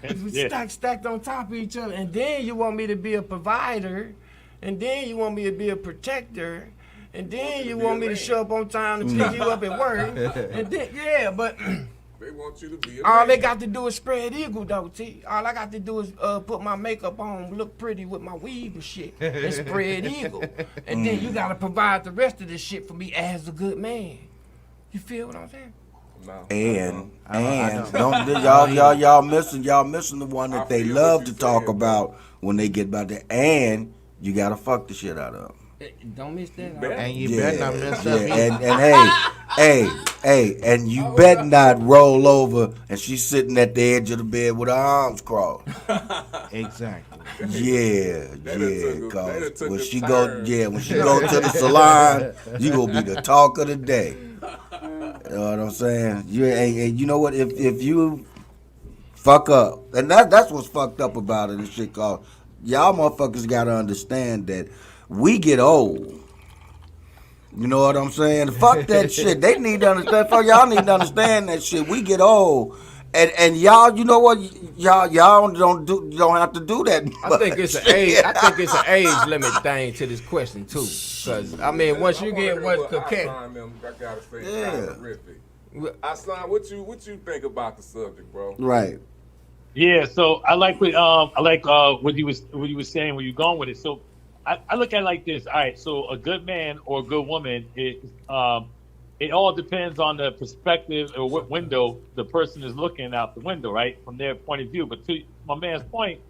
stacked on top of each other, and then you want me to be a provider, and then you want me to be a protector, and then you want me to show up on time to pick you up at work, and then but they want you to be. All they got to do is spread eagle, though, T. All I got to do is put my makeup on, look pretty with my weave and shit, and spread eagle, and then you got to provide the rest of this shit for me as a good man. You feel what I'm saying? No. And don't y'all missing the one that they love to talk about when they get about that. And you gotta fuck the shit out of them. Don't miss that. And you better not miss that. And you better not roll over and she's sitting at the edge of the bed with her arms crossed. Exactly. Yeah. Cause when she go to the salon, you gonna be the talk of the day. You know what I'm saying? You know what? If you fuck up, and that's what's fucked up about it and shit, cause y'all motherfuckers gotta understand that we get old. You know what I'm saying? Fuck that shit. They need to understand. Fuck y'all need to understand that shit. We get old, And y'all, you know what? Y'all don't have to do that. I think it's an age. I think it's an age limit thing to this question too. Because I mean, once you get what coquette. I gotta say, Kaiserrific. Ahsan, what you think about the subject, bro? Right. Yeah, so I like what you was saying where you going with it. So I look at it like this. All right, so a good man or a good woman, it all depends on the perspective or what window the person is looking out the window, right, from their point of view. But to my man's point,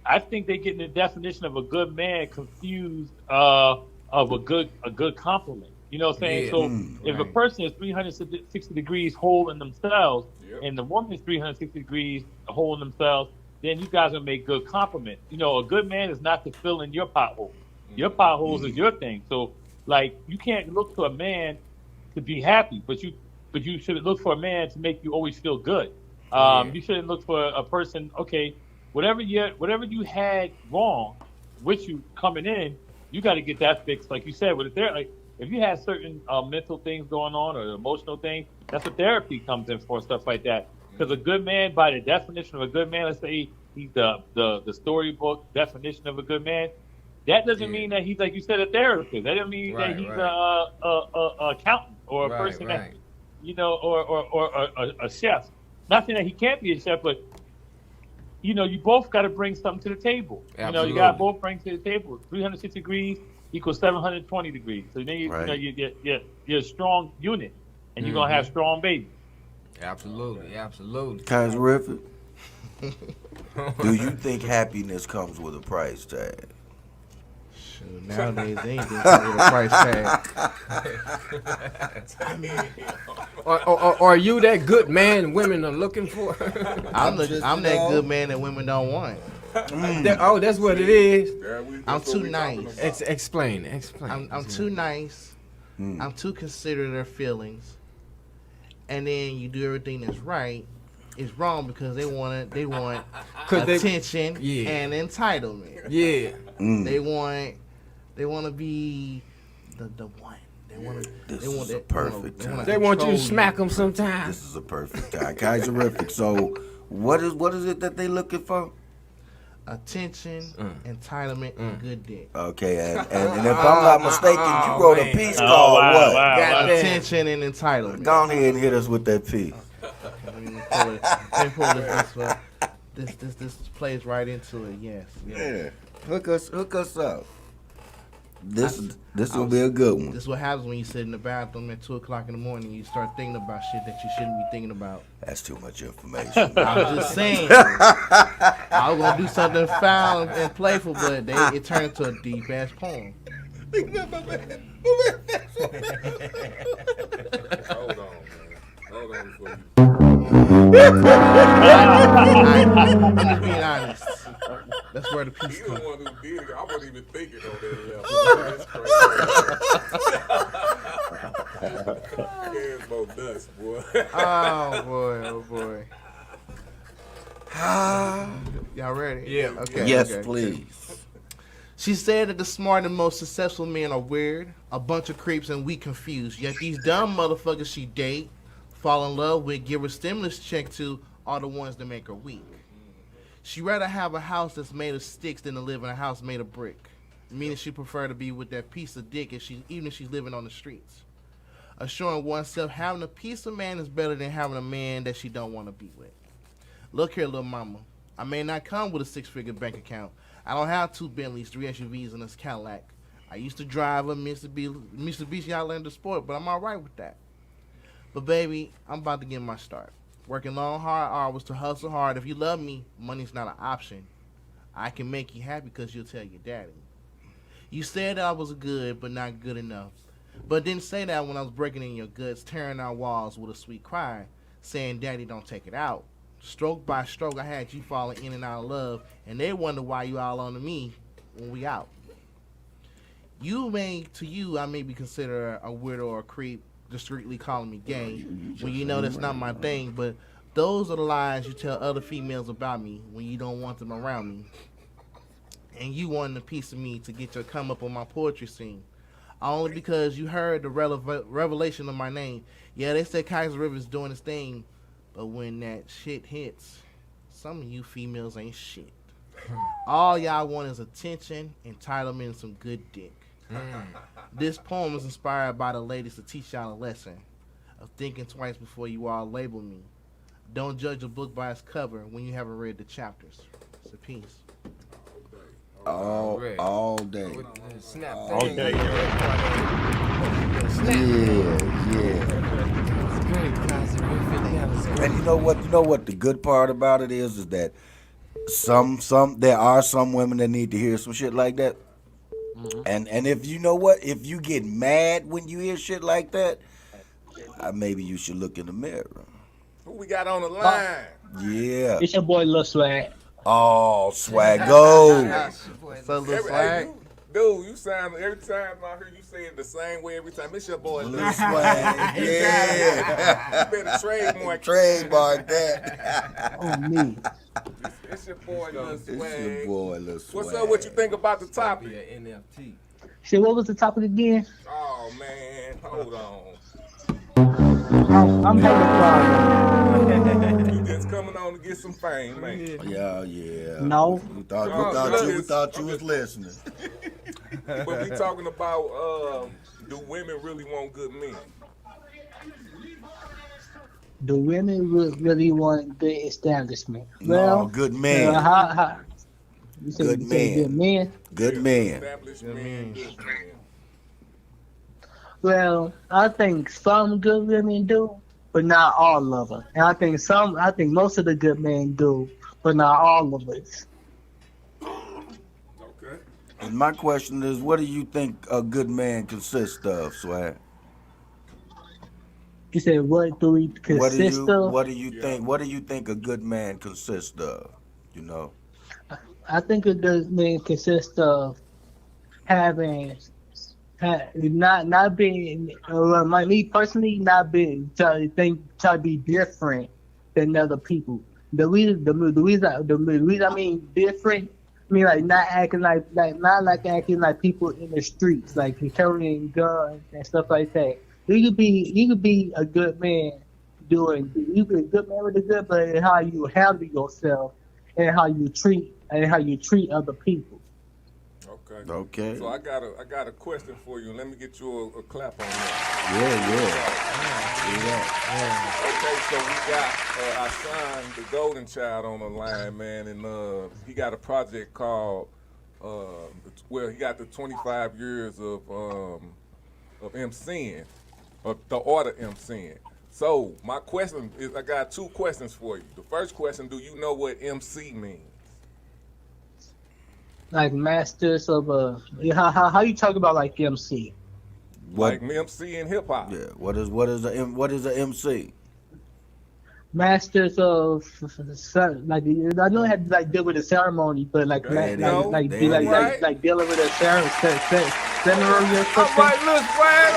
I think they're getting the definition of a good man confused of a good compliment. You know what I'm saying? Yeah. So if a person is 360 degrees whole in themselves, and the woman is 360 degrees whole in themselves, then you guys will make good compliments. You know, a good man is not to fill in your pothole. Your potholes is your thing. So, like, you can't look to a man to be happy, but you should look for a man to make you always feel good. You shouldn't look for a person. Okay, whatever you had wrong with you coming in, you got to get that fixed. Like you said, if you had certain mental things going on or emotional things, that's what therapy comes in for, stuff like that. Because a good man, by the definition of a good man, let's say he's the storybook definition of a good man, that doesn't mean that he's, like you said, a therapist. That doesn't mean that he's a accountant or a person that, you know, or a chef. Not saying that he can't be a chef, but you know, you both got to bring something to the table. Absolutely. You know, you got to both bring to the table. 360 degrees equals 720 degrees. So then you're a strong unit, and you're gonna have strong babies. Absolutely. Kaiserrific. Do you think happiness comes with a price tag? Shoot, nowadays they ain't come with a price tag. Or are you that good man women are looking for? I'm that good man that women don't want. That's what it is. I'm too nice. Explain. I'm too nice. I'm too considerate of their feelings. And then you do everything that's right. It's wrong because they want attention and entitlement. Yeah. They want to be the one. They want you to smack them sometimes. This is a perfect time. Kaiserrific. So what is it that they looking for? Attention, entitlement, and good dick. Okay, and if I'm not mistaken, you wrote a piece called what? Wow. Attention and entitlement. Go ahead and hit us with that piece. Let me pull this plays right into it. Yes. Yeah. Hook us up. This will be a good one. This is what happens when you sit in the bathroom at 2:00 in the morning. You start thinking about shit that you shouldn't be thinking about. That's too much information. I'm just saying. I was gonna do something foul and playful, but it turned into a deep ass poem. Hold on before you. I'm just being honest. That's where the piece comes. He the one who did it. I wasn't even thinking on that level. That's crazy. More dust, boy. Oh boy. Y'all ready? Yeah. Okay. Yes, okay. please. She said that the smart and most successful men are weird, a bunch of creeps, and we confused. Yet these dumb motherfuckers she date, fall in love with, give her stimulus check to, are the ones that make her weak. She'd rather have a house that's made of sticks than to live in a house made of brick. Meaning she prefer to be with that piece of dick even if she's living on the streets. Assuring oneself having a piece of man is better than having a man that she don't want to be with. Look here, little mama. I may not come with a 6-figure bank account. I don't have 2 Bentleys, 3 SUVs, and a Cadillac. I used to drive a Mitsubishi Outlander Sport, but I'm all right with that. But baby, I'm about to get my start. Working long, hard hours to hustle hard. If you love me, money's not an option. I can make you happy because you'll tell your daddy. You said I was good, but not good enough. But didn't say that when I was breaking in your guts, tearing out walls with a sweet cry, saying, Daddy, don't take it out. Stroke by stroke, I had you falling in and out of love, and they wonder why you all on to me when we out. I may be considered a weirdo or a creep, discreetly calling me gay, when you know that's not my thing, but those are the lies you tell other females about me when you don't want them around me. And you wanting a piece of me to get your come up on my poetry scene. Only because you heard the revelation of my name. Yeah, they said Kaiserrific is doing his thing, But when that shit hits, some of you females ain't shit. All y'all want is attention, entitlement, and some good dick. This poem is inspired by the ladies to teach y'all a lesson of thinking twice before you all label me. Don't judge a book by its cover when you haven't read the chapters. It's a piece. All day. Snap. Okay. And you know what the good part about it is that there are some women that need to hear some shit like that. And if you know what, if you get mad when you hear shit like that, maybe you should look in the mirror. Who we got on the line? Yeah. It's your boy Lil Swag. Oh, Swaggo. So Lil Swag. Dude, you sound every time I hear you say it the same way every time. It's your boy Lil Swag. Yeah. You better trademark that. Oh, me. It's your boy Lil Swag. It's your boy Lil Swag. What's up? What you think about the topic? NFT. Shit, what was the topic again? Oh man, hold on. I'm having a problem. You just coming on to get some fame, man. Yeah. No. We thought you was listening. But we talking about do women really want good men? Do women really want good establishment? No, good men. You said good men? Good men. Established men, good men. Well, I think some good women do, but not all of them. And I think most of the good men do, but not all of us. Okay. And my question is, what do you think a good man consists of, Swag? You said, what do we consist of? What do you think? What do you think a good man consists of? You know. I think a good man consists of not being me personally, not being try to be different than other people. The reason I mean different, I mean like not acting like acting like people in the streets, like carrying guns and stuff like that. You could be a good man you be a good man with a good, but how you handle yourself and how you treat other people. Okay. So I got a question for you. Let me get you a clap on that. Yeah. Okay, so we got Ahsan, the Golden Child, on the line, man, and he got a project called he got the 25 years of MCing, of the art of MCing. So my question is, I got two questions for you. The first question: do you know what MC means? Like masters of how you talk about like MC? Like MC in hip hop. Yeah. What is a MC? Masters of like I know it had to like deal with a ceremony, but like dealing with a ceremony or something.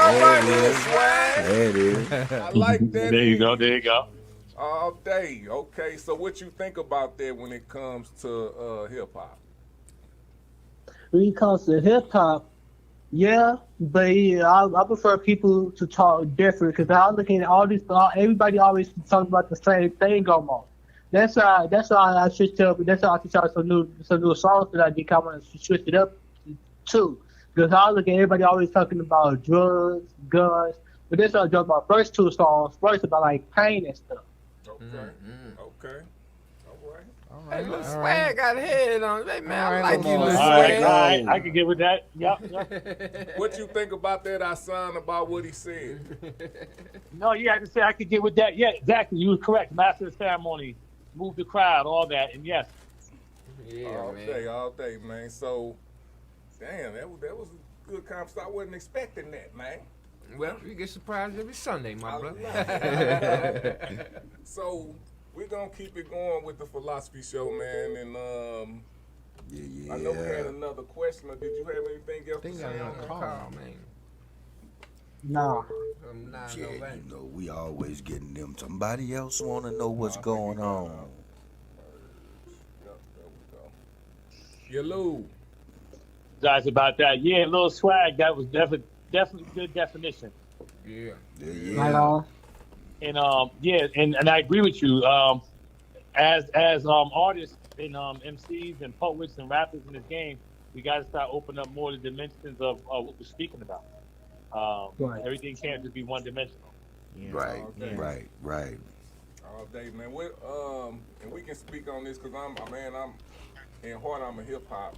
All right, Lil Swag. There it is. I like that. There you go. All day. Okay, so what you think about that when it comes to hip hop? When it comes to hip hop, yeah, but I prefer people to talk different because I look at everybody always talking about the same thing almost. That's why I switched up. That's why I switched out some new songs that I did. I want to switch it up too because I look at everybody always talking about drugs, guns, but that's why I dropped my first two songs first about like pain and stuff. Okay. Hey, Lil Swag got a head on it. Hey, man, I like you, Lil All Swag. right, I can get with that. Yep. What you think about that, Ahsan, about what he said? No, yeah, I can say I could get with that. Yeah, exactly. You were correct. Master of the ceremony, move the crowd, all that, and yes. Yeah, all day, man. So, damn, that was a good conversation. I wasn't expecting that, man. Well, you get surprised every Sunday, my brother. So, we're going to keep it going with the Philosophy Show, man. And I know we had another question. Or did you have anything else to say on the call, man? No. You know, we always getting them. Somebody else want to know what's going on. There we go. Yellow. Guys, about that. Yeah, Lil Swag, that was definitely good definition. Yeah. Right on. And yeah, and I agree with you. As artists and MCs and poets and rappers in this game, we got to start opening up more of the dimensions of what we're speaking about. Right. Everything can't just be one dimensional. Yeah. Right, All day. right. All day, man. And we can speak on this because I'm in heart, I'm a hip hop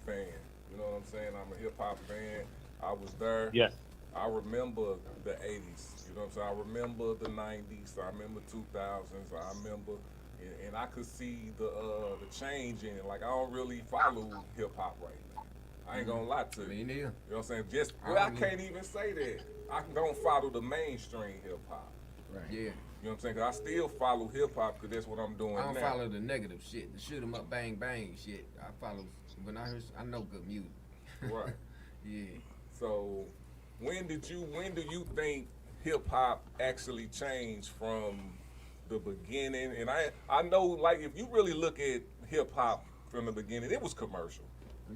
fan. You know what I'm saying? I'm a hip hop fan. I was there. Yes. I remember the 80s. You know what I'm saying? I remember the 90s. I remember 2000s. I remember, and I could see the change in it. Like, I don't really follow hip hop right now. I ain't gonna lie to you. Me neither. You know what I'm saying? I can't even say that. I don't follow the mainstream hip hop. Right. Yeah. You know what I'm saying? 'Cause I still follow hip hop because that's what I'm doing now. I don't follow the negative shit, the shoot 'em up, bang bang shit. I follow when I know good music. Right. Yeah. So, when do you think hip hop actually changed from the beginning? And I know, like, if you really look at hip hop from the beginning, it was commercial.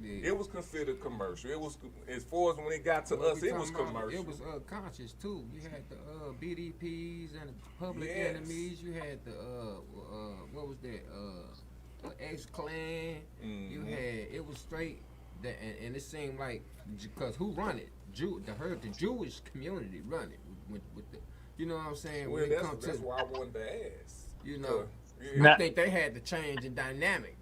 Yeah. It was considered commercial. It was, as far as when it got to us, it was commercial. It was conscious too. You had the BDPs and the Public Yes. Enemies. You had the what was that? The X Clan. You had it was straight. And it seemed like because who run it? The Jewish community run it with the. You know what I'm saying? Well, when it comes that's to, why I wanted to ask. you know, Yeah. I think they had to change the dynamic.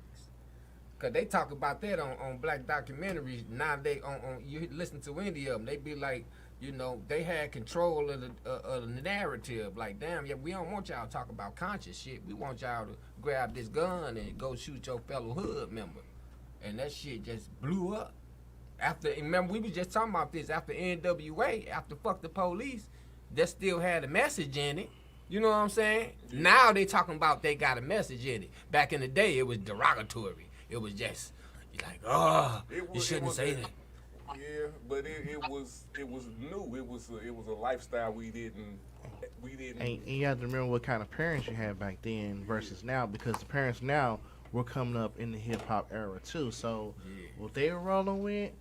Cause they talk about that on black documentaries. Now they on you listen to any of them, they be like, you know, they had control of the narrative. Like, damn, yeah, we don't want y'all to talk about conscious shit. We want y'all to grab this gun and go shoot your fellow hood member. And that shit just blew up. After, remember, we was just talking about this after NWA, after Fuck the Police, that still had a message in it. You know what I'm saying? Yeah. Now they talking about they got a message in it. Back in the day, it was derogatory. It was just like, you shouldn't say that. Yeah, but it was new. It was a lifestyle we didn't. And you have to remember what kind of parents you had back then versus now, because the parents now were coming up in the hip hop era too. So what they were rolling with,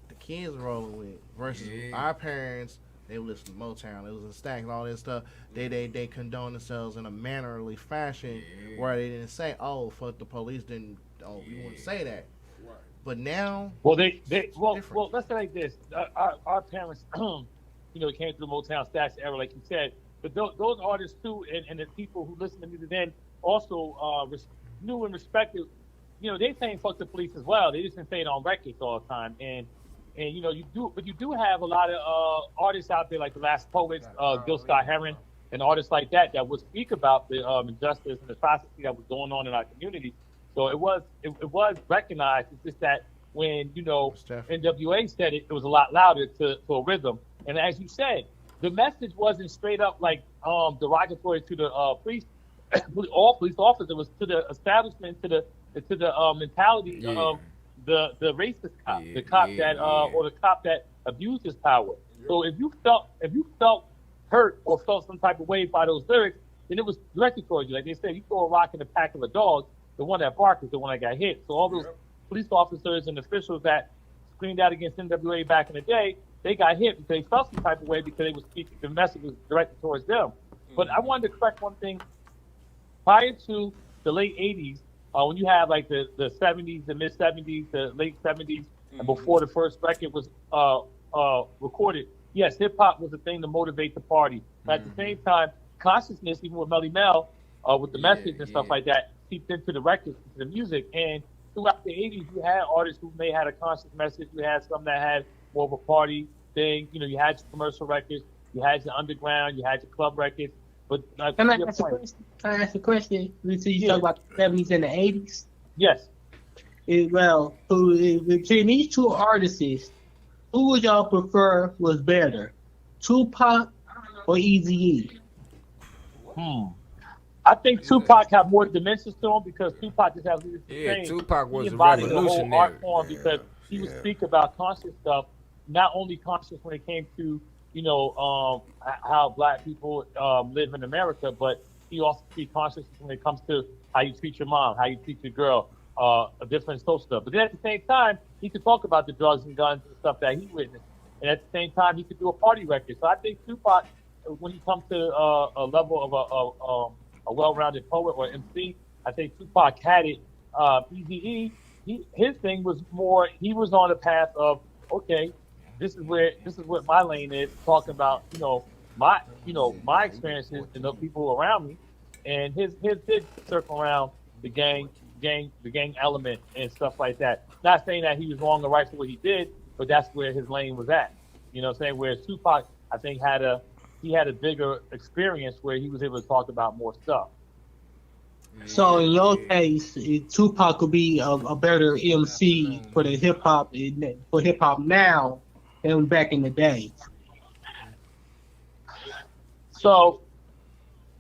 the kids were rolling with. Versus our parents, they would listen to Motown, it was in Stacks and all this stuff. They condone themselves in a mannerly fashion where they didn't say, "Oh, fuck the police," didn't. Oh, we wouldn't say that. Right. But now, well, let's say like this: our parents, you know, came through Motown Stacks era, like you said. But those artists too, and the people who listened to music then also knew and respected. You know, they saying "fuck the police" as well. They just didn't say it on records all the time. And you know, you do have a lot of artists out there like the Last Poets, Gil Scott Heron, and artists like that would speak about the injustice and the atrocity that was going on in our community. So it was recognized. It's just that when, you know, NWA said it, it was a lot louder to a rhythm. And as you said, the message wasn't straight up like derogatory to the police, all police officers. It was to the establishment, to the mentality of the racist cop, the cop or the cop that abused his power. So if you felt hurt or felt some type of way by those lyrics, then it was directed towards you. Like they said, you throw a rock in the pack of a dog, the one that barked is the one that got hit. So all those police officers and officials that screamed out against NWA back in the day, they got hit because they felt some type of way because they was speaking, the message was directed towards them. But I wanted to correct one thing. Prior to the late 80s, when you have like the 70s, the mid 70s, the late 70s, and before the first record was recorded, yes, hip hop was a thing to motivate the party. But at the same time, consciousness, even with Melly Mel, with the message and stuff like that, seeped into the records, into the music. And throughout the 80s, you had artists who may have had a conscious message. You had some that had more of a party thing. You know, you had your commercial records, you had your underground, you had your club records. But Can I ask a question? So you talk about the 70s and the 80s? Yes. Between these two artists, who would y'all prefer was better, Tupac or Eazy-E? I think Tupac had more dimensions to him because Tupac just has Tupac was a embodied revolutionary. the whole art form because he would speak about conscious stuff, not only conscious when it came to, you know, how black people live in America, but he also speaks conscious when it comes to how you treat your mom, how you treat your girl, a different social stuff. But then at the same time, he could talk about the drugs and guns and stuff that he witnessed. And at the same time, he could do a party record. So I think Tupac when you come to a level of a well-rounded poet or MC, I think Tupac had it. Eazy-E, his thing was more. He was on the path of, okay, this is what my lane is. Talking about my experiences and the people around me, and his did circle around the gang element and stuff like that. Not saying that he was wrong or right for what he did, but that's where his lane was at. You know what I'm saying? Whereas Tupac, I think, had a bigger experience where he was able to talk about more stuff. So in your case, Tupac could be a better MC for the hip hop now than back in the day. So,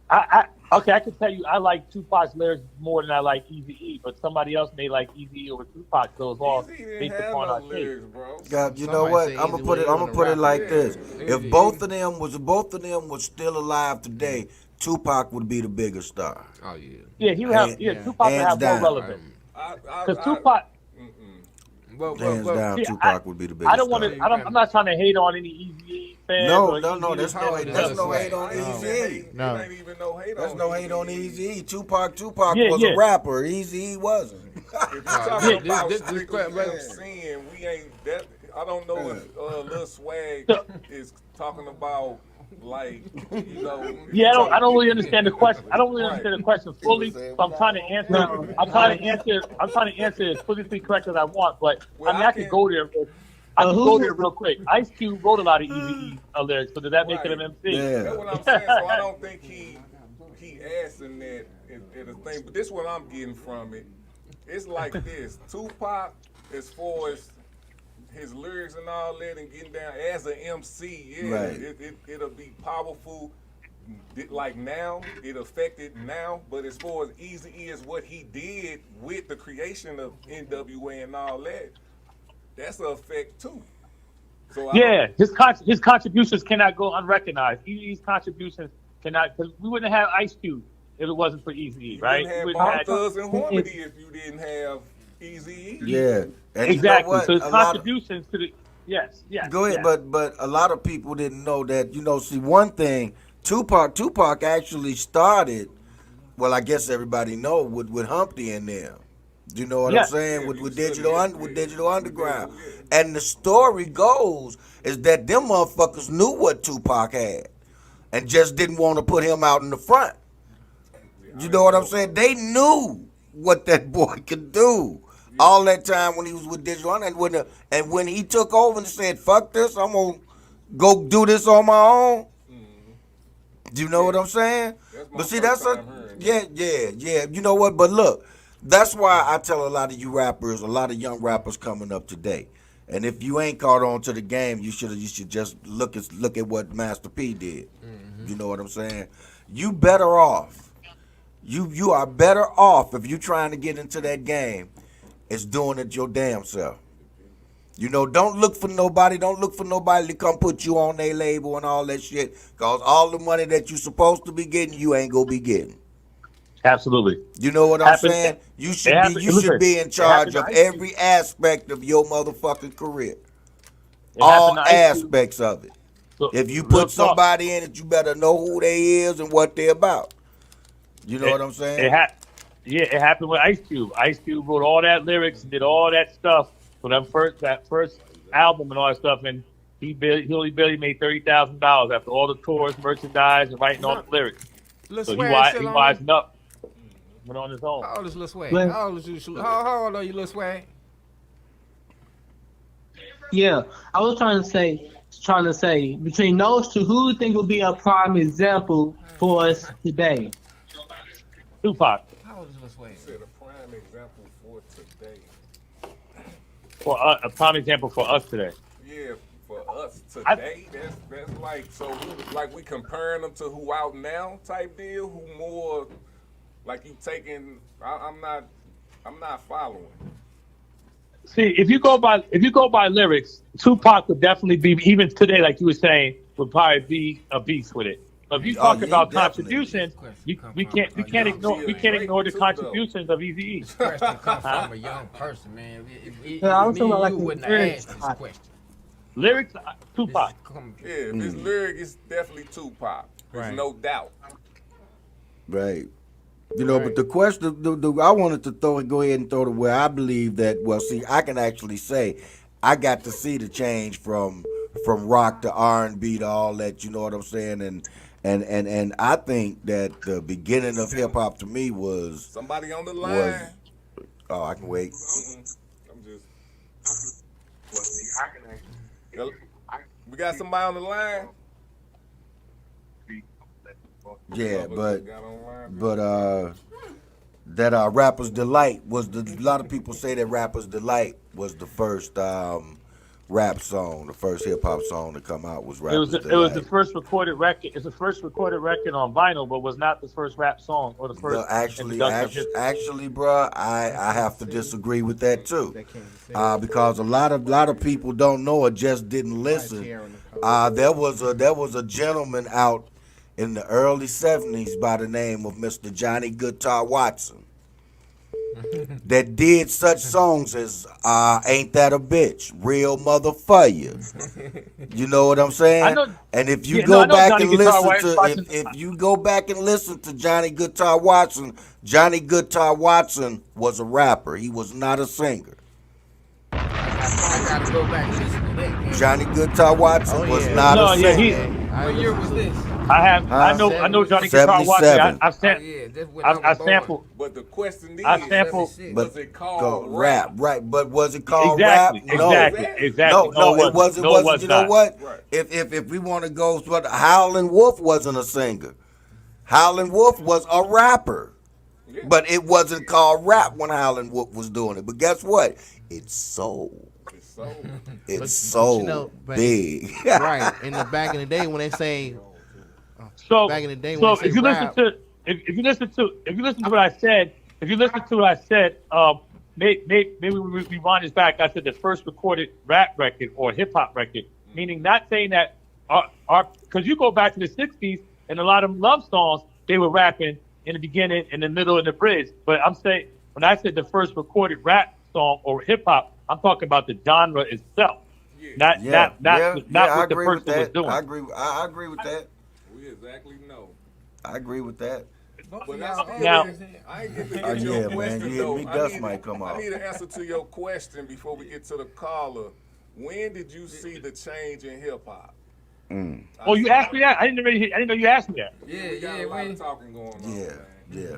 I can tell you I like Tupac's lyrics more than I like Eazy-E, but somebody else may like Eazy-E over Tupac, so it's all based upon our taste. God, you know what? I'm gonna put it like this: if both of them was still alive today, Tupac would be the bigger star. Oh yeah. Yeah, he would have. Tupac would have more relevance. Because Tupac. Hands down, Tupac would be the biggest. I don't want to. I'm not trying to hate on any Eazy-E fans. No, there's no hate on Eazy-E. No, ain't even no hate there's on no hate on Eazy-E. Tupac was a rapper. Eazy-E wasn't. If you talking about strictly MCing, we ain't that. I don't know if Lil Swag is talking about. Like, you know. Yeah, I don't really understand the question. I don't really understand the question fully. So I'm trying to answer. I'm trying to answer as politically correct as I want. But I could go there. I can go there real quick. Ice Cube wrote a lot of Eazy-E lyrics, so does that make it an MC? Yeah. That's what I'm saying. So I don't think he asking that is a thing. But this is what I'm getting from it. It's like this. Tupac, as far as his lyrics and all that, and getting down as an MC, it'll be powerful. Like now, it affected now. But as far as Eazy-E is what he did with the creation of NWA and all that, that's an effect too. So his contributions cannot go unrecognized. Eazy-E's contributions cannot, because we wouldn't have Ice Cube if it wasn't for Eazy-E, right? You wouldn't have Thugs and Harmony if you didn't have Eazy-E. Yeah. And exactly. You know so his contributions to the yes. Go ahead, but a lot of people didn't know that. You know, see, one thing, Tupac actually started. Well, I guess everybody know with Humpty in there. You know what I'm saying? With Digital Underground, and the story goes is that them motherfuckers knew what Tupac had, and just didn't want to put him out in the front. You know what I'm saying? They knew what that boy could do. All that time when he was with Digital and when he took over and said, "Fuck this, I'm gonna go do this on my own." Do you know what I'm saying? But see, that's yeah. You know what? But look, that's why I tell a lot of you rappers, a lot of young rappers coming up today. And if you ain't caught on to the game, you should just look at what Master P did. You know what I'm saying? You better off. You are better off if you trying to get into that game. It's doing it your damn self. You know, don't look for nobody to come put you on their label and all that shit. Cause all the money that you supposed to be getting, you ain't gonna be getting. Absolutely. You know what I'm saying? You should be in charge of every aspect of your motherfucking career. All aspects of it. So, if you put somebody in it, you better know who they is and what they're about. You know what I'm saying? It happened with Ice Cube. Ice Cube wrote all that lyrics, did all that stuff for that first album and all that stuff, and he only barely made $30,000 after all the tours, merchandise, and writing all the lyrics. So he wised up, went on his own. How old is Lil Swag? How old are you, Lil Swag? Yeah, I was trying to say between those two, who do you think would be a prime example for us today? Tupac. How old is Lil Swag? Said a prime example for today. For a prime example for us today. Yeah, for us today, that's like, so like we comparing them to who out now type deal. Who more like you taking? I'm not following. See, if you go by lyrics, Tupac would definitely be, even today, like you were saying, would probably be a beast with it. But if you talk about contributions, we can't ignore the contributions of Eazy-E. This question comes from a young person, man. I was talking about like you wouldn't have asked this question. Lyrics, Tupac. Yeah, if it's lyric, it's definitely Tupac. There's no doubt. Right. You know, but the question, I wanted to go ahead and throw to where I believe that, well, see, I can actually say I got to see the change from rock to R&B to all that, you know what I'm saying? And I think that the beginning of hip hop to me was somebody on the line. Oh, I can wait. I'm just. We got somebody on the line. Yeah, but that Rapper's Delight was a lot of people say that Rapper's Delight was the first rap song, the first hip hop song to come out was Rapper's Delight. It was the first recorded record. It's the first recorded record on vinyl, but was not the first rap song or the first. No, actually, bruh, I have to disagree with that too, because a lot of people don't know or just didn't listen. There was a gentleman out in the early 70s by the name of Mr. Johnny Guitar Watson that did such songs as Ain't That a Bitch, Real Motherfucker. You know what I'm saying? And if you go back and listen to if you go back and listen to Johnny Guitar Watson was a rapper. He was not a singer. I gotta go back and listen to that. Johnny Guitar Watson was not a singer. What year was this? I know Johnny Guitar Watson. I've sampled. But the question is, was it called rap? Right, but was it called rap? No. Exactly. No, it wasn't. You know what? Right. If we want to go, Howlin' Wolf wasn't a singer. Howlin' Wolf was a rapper. Yeah. But it wasn't called rap when Howlin' Wolf was doing it. But guess what? It's sold. It's so big. Right. Back in the day when they say back in the day when they say rap, if you listen to what I said, maybe we wind this back. I said the first recorded rap record or hip hop record, meaning not saying that because you go back to the 60s and a lot of love songs they were rapping in the beginning, in the middle, and the bridge. But I'm saying when I said the first recorded rap song or hip hop, I'm talking about the genre itself, not what the person was doing. I agree with that. We exactly know. I agree with that. But now, I ain't get to get your question though. Might come I need an answer to your question before we get to the caller. When did you see the change in hip hop? Oh, you asked me that? I didn't know you asked me that. We got a lot of talking going on. Yeah.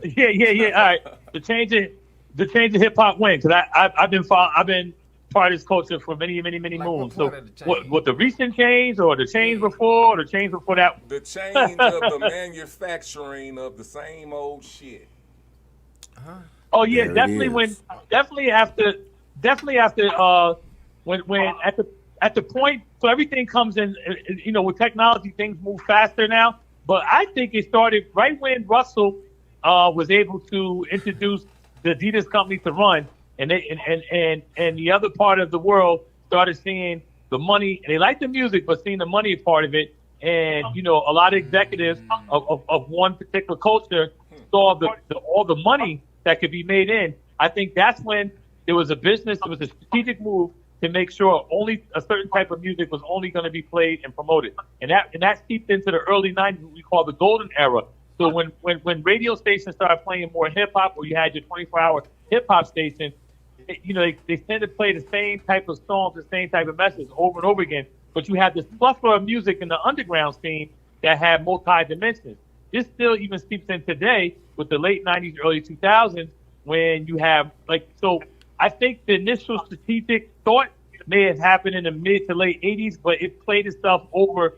All right. The change in hip hop when? Because I've been part of this culture for many moons. So what the recent change or the change before or the change before that? The change of the manufacturing of the same old shit. Oh yeah, definitely after when at the point, so everything comes in, with technology, things move faster now. But I think it started right when Russell was able to introduce the Adidas company to run, and the other part of the world started seeing the money, and they liked the music, but seeing the money part of it. And, a lot of executives of one particular culture saw all the money that could be made in. I think that's when there was a strategic move to make sure only a certain type of music was only going to be played and promoted. And that seeped into the early 90s, what we call the golden era. So when radio stations started playing more hip hop, or you had your 24-hour hip hop station, they tend to play the same type of songs, the same type of message over and over again. But you had this plethora of music in the underground scene that had multi-dimensions. This still even seeps in today with the late 90s, early 2000s, when you have so I think the initial strategic thought may have happened in the mid to late 80s, but it played itself over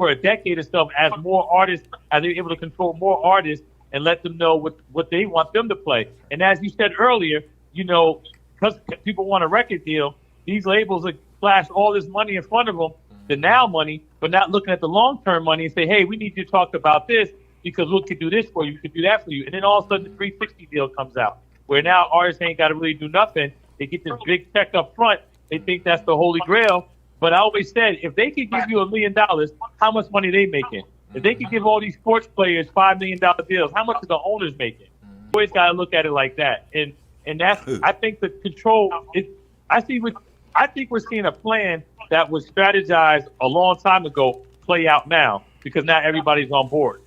a decade or so as more artists, as they were able to control more artists and let them know what they want them to play. And as you said earlier, because people want a record deal, these labels flash all this money in front of them, the now money, but not looking at the long-term money and say, hey, we need you to talk about this because we could do this for you, we could do that for you. And then all of a sudden the 360 deal comes out, where now artists ain't got to really do nothing. They get this big check up front. They think that's the holy grail. But I always said, if they could give you $1 million, how much money are they making? If they could give all these sports players $5 million deals, how much are the owners making? You always got to look at it like that. And that's, I think the control is, I think we're seeing a plan that was strategized a long time ago play out now because now everybody's on board.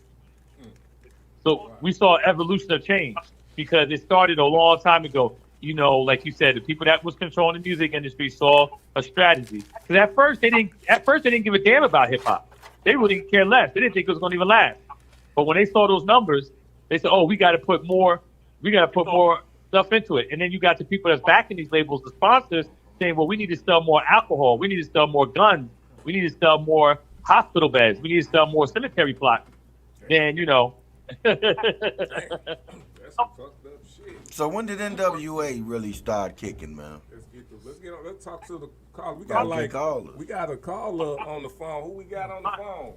So we saw evolution of change because it started a long time ago. You know, like you said, the people that was controlling the music industry saw a strategy. Because at first they didn't give a damn about hip hop. They really didn't care less. They didn't think it was going to even last. But when they saw those numbers, they said, "Oh, we got to put more stuff into it." And then you got the people that's backing these labels, the sponsors, saying, "Well, we need to sell more alcohol. We need to sell more guns. We need to sell more hospital beds. We need to sell more cemetery plots." Then That's some fucked up shit. So when did NWA really start kicking, man? Let's talk to the caller. We got a caller on the phone. Who we got on the phone?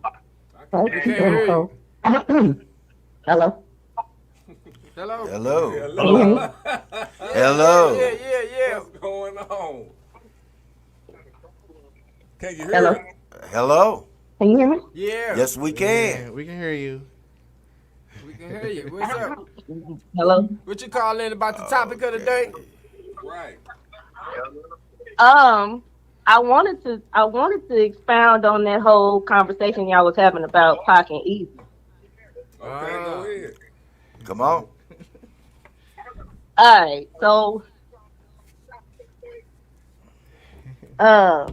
I can't hear you. Hello. Hello. Hello. Hello. Yeah. What's going on? Can you hear Hello. me? Hello. Can you hear me? Yeah. Yes, we can. Yeah, we can hear you. We can hear you. What's up? Hello. What you calling about the topic of the day? Right. I wanted to expound on that whole conversation y'all was having about Pac and Easy. Okay, go ahead. Come on. All right, so I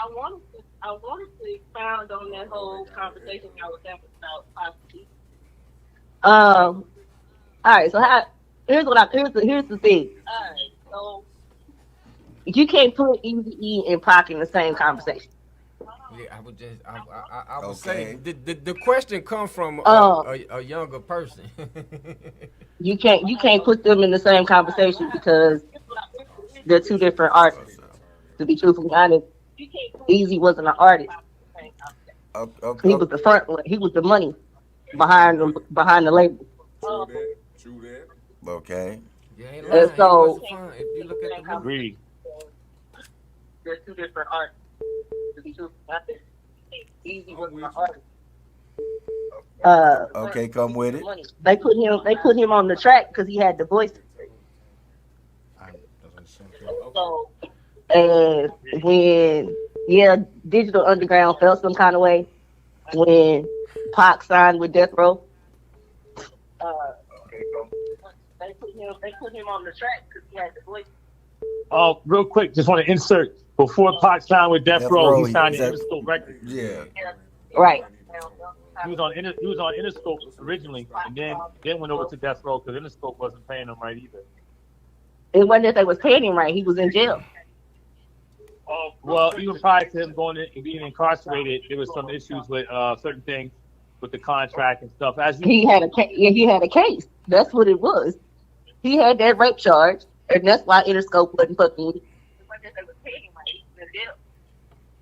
wanted to expound on that whole conversation y'all was having about Pac and Easy. All right, so here's the thing. All right, so you can't put Easy E and Pac in the same conversation. Yeah, I would say the question comes from a younger person. You can't put them in the same conversation because they're two different artists. To be truthfully honest, Easy wasn't an artist. Okay. He was the front. He was the money behind the label. True that. Okay. And so, if you look at the Agreed. They're two different artists. To be truthfully honest, Easy wasn't an artist. Okay, come with it. They put him on the track because he had the voice. So, and when Digital Underground felt some kind of way when Pac signed with Death Row. They put him on the track because he had the voice. Oh, real quick, just want to insert before Pac signed with Death Row, he signed Interscope Records. Yeah. Right. He was on Interscope originally, and then went over to Death Row because Interscope wasn't paying him right either. It wasn't that they was paying him right; he was in jail. Well, even prior to him going and being incarcerated, there was some issues with certain things with the contract and stuff. He had a case. That's what it was. He had that rape charge, and that's why Interscope wasn't fucking with him.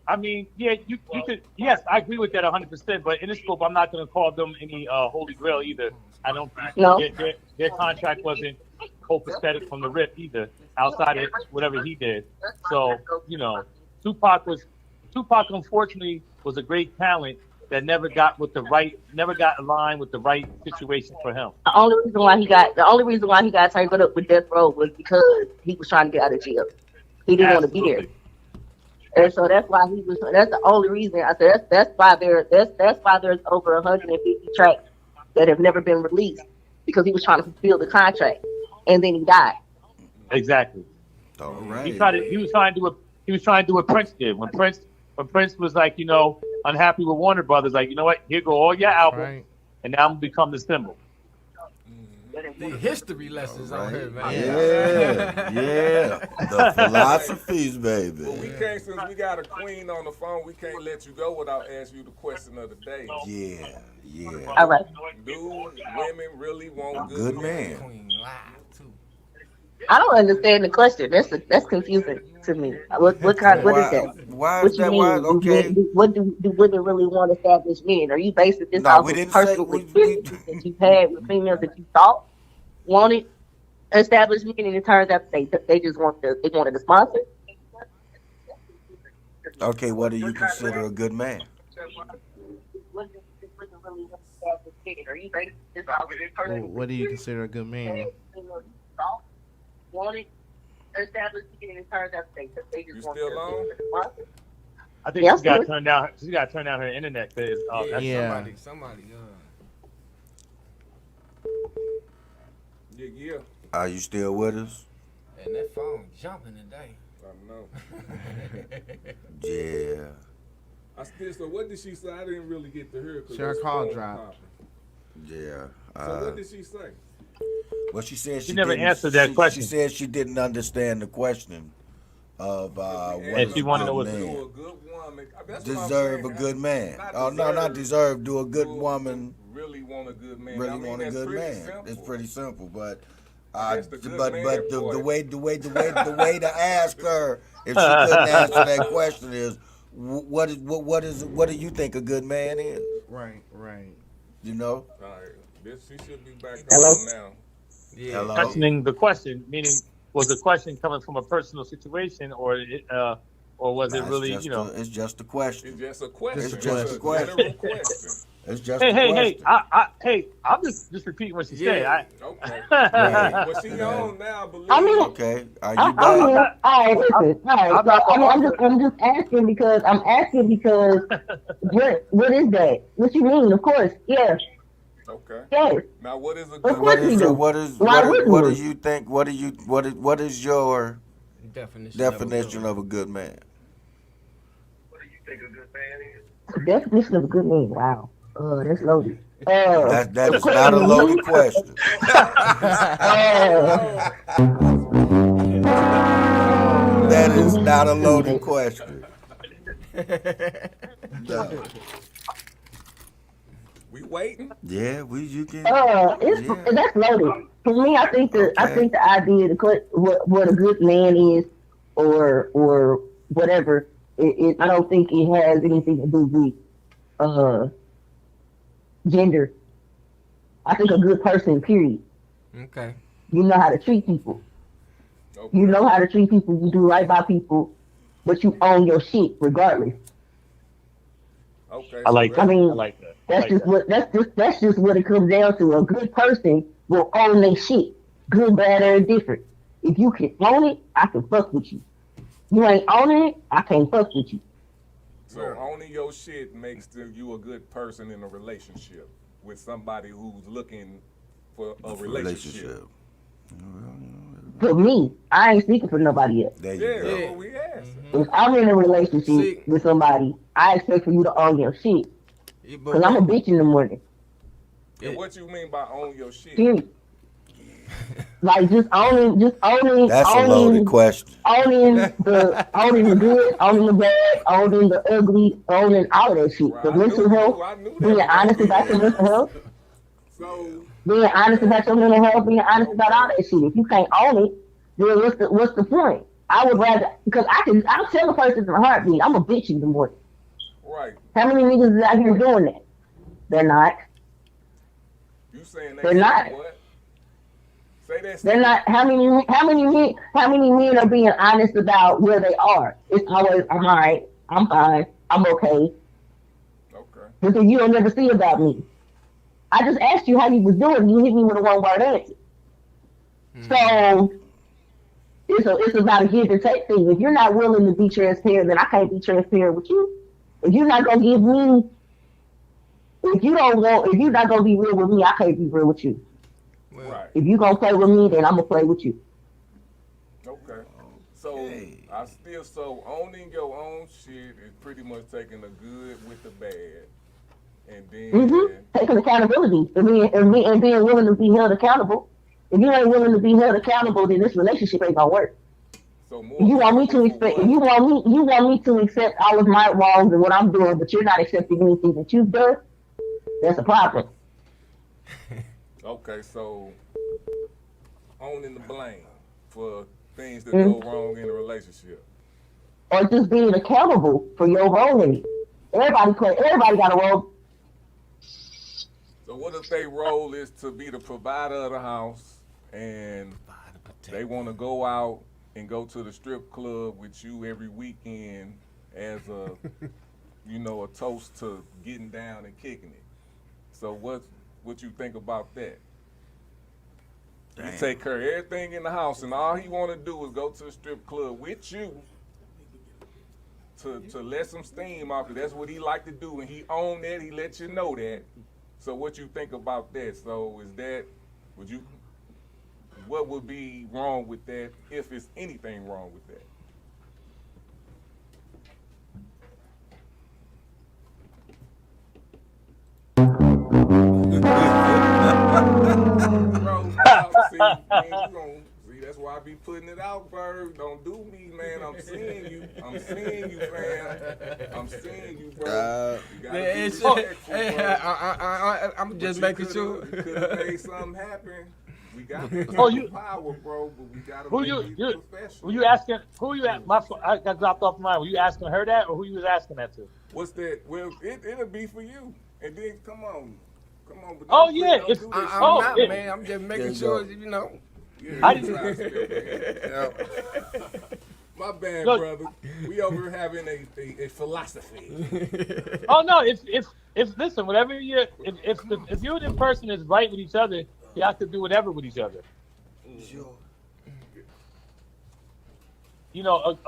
I mean, yeah, you could. Yes, I agree with that 100%. But Interscope, I'm not going to call them any holy grail either. I don't. No. Their contract wasn't copacetic from the rip either, outside of whatever he did. So Tupac unfortunately was a great talent that never got aligned with the right situation for him. The only reason why he got tangled up with Death Row was because he was trying to get out of jail. He didn't want to be there. And so that's why that's the only reason. I said that's why there's over 150 tracks that have never been released because he was trying to fulfill the contract, and then he died. Exactly. All right. He was trying to do what Prince did. When Prince was like, unhappy with Warner Brothers, like, you know what, here go all your albums, and now I'm gonna become the symbol. The history lessons on here, man. Yeah. The philosophies, baby. Well, since we got a queen on the phone, we can't let you go without asking you the question of the day. Yeah. All right. Do women really want good man? Queen live too. I don't understand the question. That's confusing to me. What is that? Why what is you that? mean? Why? Okay. What do women really want established men? Are you basing this off of personal experiences that you've had with females that you thought wanted established men, and it turns out they just wanted a sponsor? Okay, what do you consider a good man? What do you consider a good man? wanted established again, and it turns out they just You want still to on? I think she's got to turn down. She's got to turn down her internet. Yeah. Somebody. Yeah. Are you still with us? And that phone jumping today. I know. Yeah. So what did she say? I didn't really get to hear. Her call dropped. Yeah. So what did she say? Well, she said she never answered that question. She said she didn't understand the question of what and she wanted to know man. A good woman Deserve a good man. Not deserve. Do a good woman. Really want a good man. Really want a good man. Simple. It's pretty simple, but the way to ask her if she couldn't answer that question is what do you think a good man is? Right. You know. All right. She should be back on now. Yeah. Hello? Questioning the question, meaning was the question coming from a personal situation or was it really It's just a question. It's just a question. It's just a question. It's just Hey, I'm just repeating what she said. Okay. Well, she on now, believe me. Okay. Are you back? All right. I'm just asking because what is that? What you mean? Of course, yes. Okay. Yes. Now, what is a Of good course we do. What do you think? What is your definition of a good man? What do you think a good man is? The definition of a good man. Wow. That's loaded. That is not a loaded question. That is not a loaded question. No. We waiting? Yeah, you can. That's loaded. For me, I think the idea what a good man is, or whatever, I don't think it has anything to do with gender. I think a good person, period. Okay. You know how to treat people. Okay. You know how to treat people. You do right by people, but you own your shit regardless. Okay. I like that. I mean, I like that. That's just what it comes down to. A good person will own their shit, good, bad, or indifferent. If you can own it, I can fuck with you. You ain't owning it, I can't fuck with you. So owning your shit makes you a good person in a relationship with somebody who's looking for a relationship. For me, I ain't speaking for nobody else. There you go. What we asked. If I'm in a relationship with somebody, I expect for you to own your shit. Because I'm a bitch in the morning. And what you mean by own your shit? Period. Like just owning. That's a loaded question. Owning the good, owning the bad, owning the ugly, owning all of that shit. The mental health, being honest about your mental health. Being honest about your mental health, being honest about all that shit. If you can't own it, then what's the point? I would rather, because I'll tell a person in a heartbeat, I'm a bitch in the morning. Right. How many niggas is out here doing that? They're not. You saying they're not. What? Say that. They're not. How many men are being honest about where they are? It's always, I'm all right, I'm fine, I'm okay. Okay. Because you don't never see about me. I just asked you how you was doing. You hit me with a one-word answer. So it's about a give and take thing. If you're not willing to be transparent, then I can't be transparent with you. If you're not gonna give me, if you're not gonna be real with me, I can't be real with you. Right. If you gonna play with me, then I'm gonna play with you. Okay. So owning your own shit is pretty much taking the good with the bad, and then taking accountability and being willing to be held accountable. If you ain't willing to be held accountable, then this relationship ain't gonna work. So you want me to accept all of my wrongs and what I'm doing, but you're not accepting anything that you've done. That's a problem. Okay, so owning the blame for things that go wrong in a relationship, or just being accountable for your role in it. Everybody got a role. So what if their role is to be the provider of the house, and they want to go out and go to the strip club with you every weekend as a, a toast to getting down and kicking it? So what you think about that? You take care of everything in the house, and all he want to do is go to the strip club with you to let some steam off. That's what he like to do, and he own that. He let you know that. So what you think about that? So what would be wrong with that, if it's anything wrong with that? Bro, see, that's why I be putting it out, Bird. Don't do me, man. I'm seeing you, man. I'm seeing you, bro. You gotta be respectful, bro. I'm just making sure. You could have made something happen. We got power, bro, but we gotta make it professional. Were you asking? Who you at? I got dropped off mine. Were you asking her that, or who you was asking that to? What's that? Well, it'll be for you. And then come on. Oh yeah, man. I'm just making sure, you know. Yeah, I didn't. My bad, brother. We over here having a philosophy. Oh no, if listen, whatever if you and the person is right with each other, you have to do whatever with each other. Sure. You know,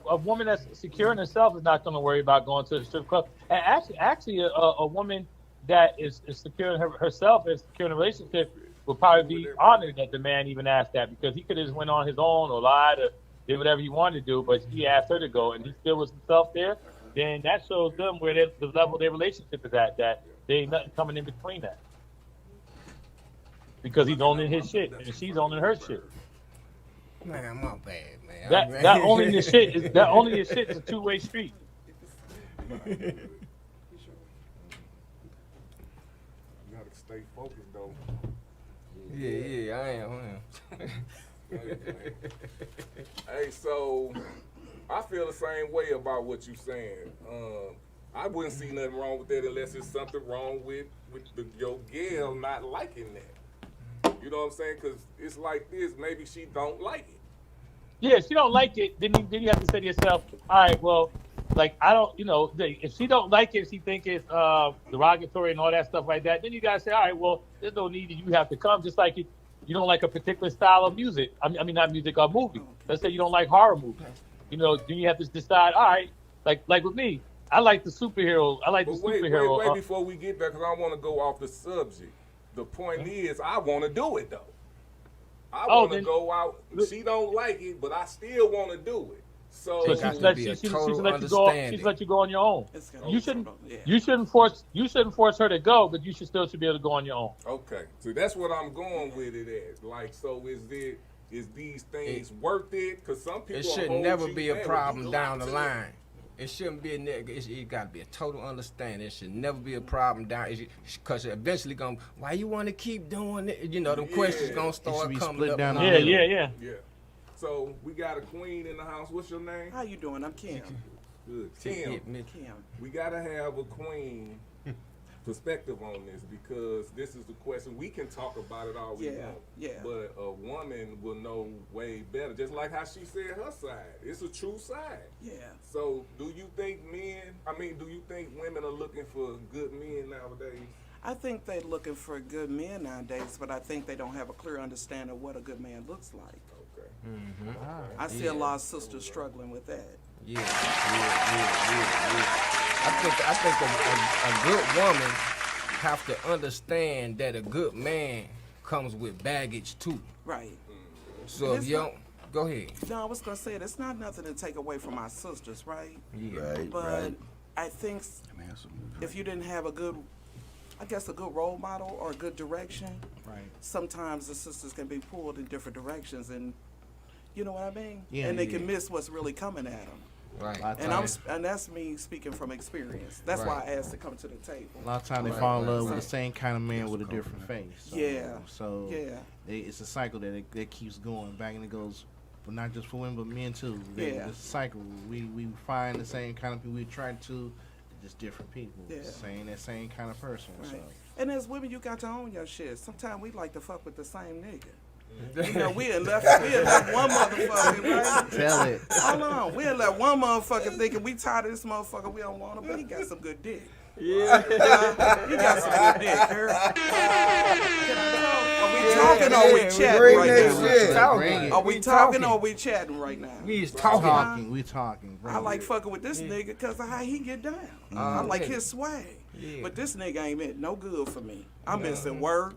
a woman that's secure in herself is not going to worry about going to the strip club. And actually, a woman that is secure in herself and secure in a relationship will probably be honored that the man even asked that, because he could have just went on his own or lied or did whatever he wanted to do, but he asked her to go and he still was himself there. Then that shows them where the level of their relationship is at, that there ain't nothing coming in between that. Because he's owning his shit and she's owning her shit. Man, my bad, man. That owning his shit is a two-way street. Stay focused though. Yeah, I am. Hey, so I feel the same way about what you're saying. I wouldn't see nothing wrong with that unless there's something wrong with your girl not liking that. You know what I'm saying? Because it's like this. Maybe she don't like it. Yeah, if she don't like it, then you have to say to yourself, all right, well, like, I don't, you know, if she don't like it, she think it's derogatory and all that stuff like that, then you gotta say, all right, well, there's no need that you have to come. Just like you don't like a particular style of music. I mean, not music, or movie. Let's say you don't like horror movies. You know, then you have to decide, all right, like with me, I like the superhero. Wait, before we get there, because I want to go off the subject. The point is, I want to do it, though. I want to go out. She don't like it, but I still want to do it. So she's let you go on your own. You shouldn't force her to go, but you should be able to go on your own. Okay, so that's what I'm going with it as. Like, so is these things worth it? Because some people it should never be a problem down the line. It shouldn't be it got to be a total understanding. It should never be a problem down, because eventually why you want to keep doing it? You know, the questions gonna start coming up. Yeah. So we got a queen in the house. What's your name? How you doing? I'm Kim. Good. Kim. We gotta have a queen perspective on this, because this is the question. We can talk about it all we want. Yeah. But a woman will know way better. Just like how she said her side. It's a true side. Yeah. So do you think women are looking for good men nowadays? I think they're looking for good men nowadays, but I think they don't have a clear understanding of what a good man looks like. Okay. Mm-hmm. I see a lot of sisters struggling with that. Yeah. I think a good woman have to understand that a good man comes with baggage too. Right. So if you don't, go ahead. No, I was gonna say it's not nothing to take away from my sisters, right? Yeah. Right. But I think if you didn't have a good role model or a good direction, right? Sometimes the sisters can be pulled in different directions, and you know what I mean. Yeah. And they can miss what's really coming at them. Right. And that's me speaking from experience. That's why I asked to come to the table. A lot of times they fall in love with the same kind of man with a different face. So it's a cycle that keeps going back, and it goes, but not just for women but men too. It's a cycle. We find the same kind of people we try to, just different people. That same kind of person. Right. So. And as women, you got to own your shit. Sometimes we like to fuck with the same nigga. You know, we had left one motherfucker, right? Tell it. Hold on. We had left one motherfucker thinking we tired of this motherfucker, we don't want him, but he got some good dick. Yeah. You got some good dick, girl. Are we talking or are we chatting right now? Are we talking or are we chatting right now? We talking. We talking. I like fucking with this nigga because of how he get down. I like his swag. Yeah. But this nigga ain't meant no good for me. I'm missing work.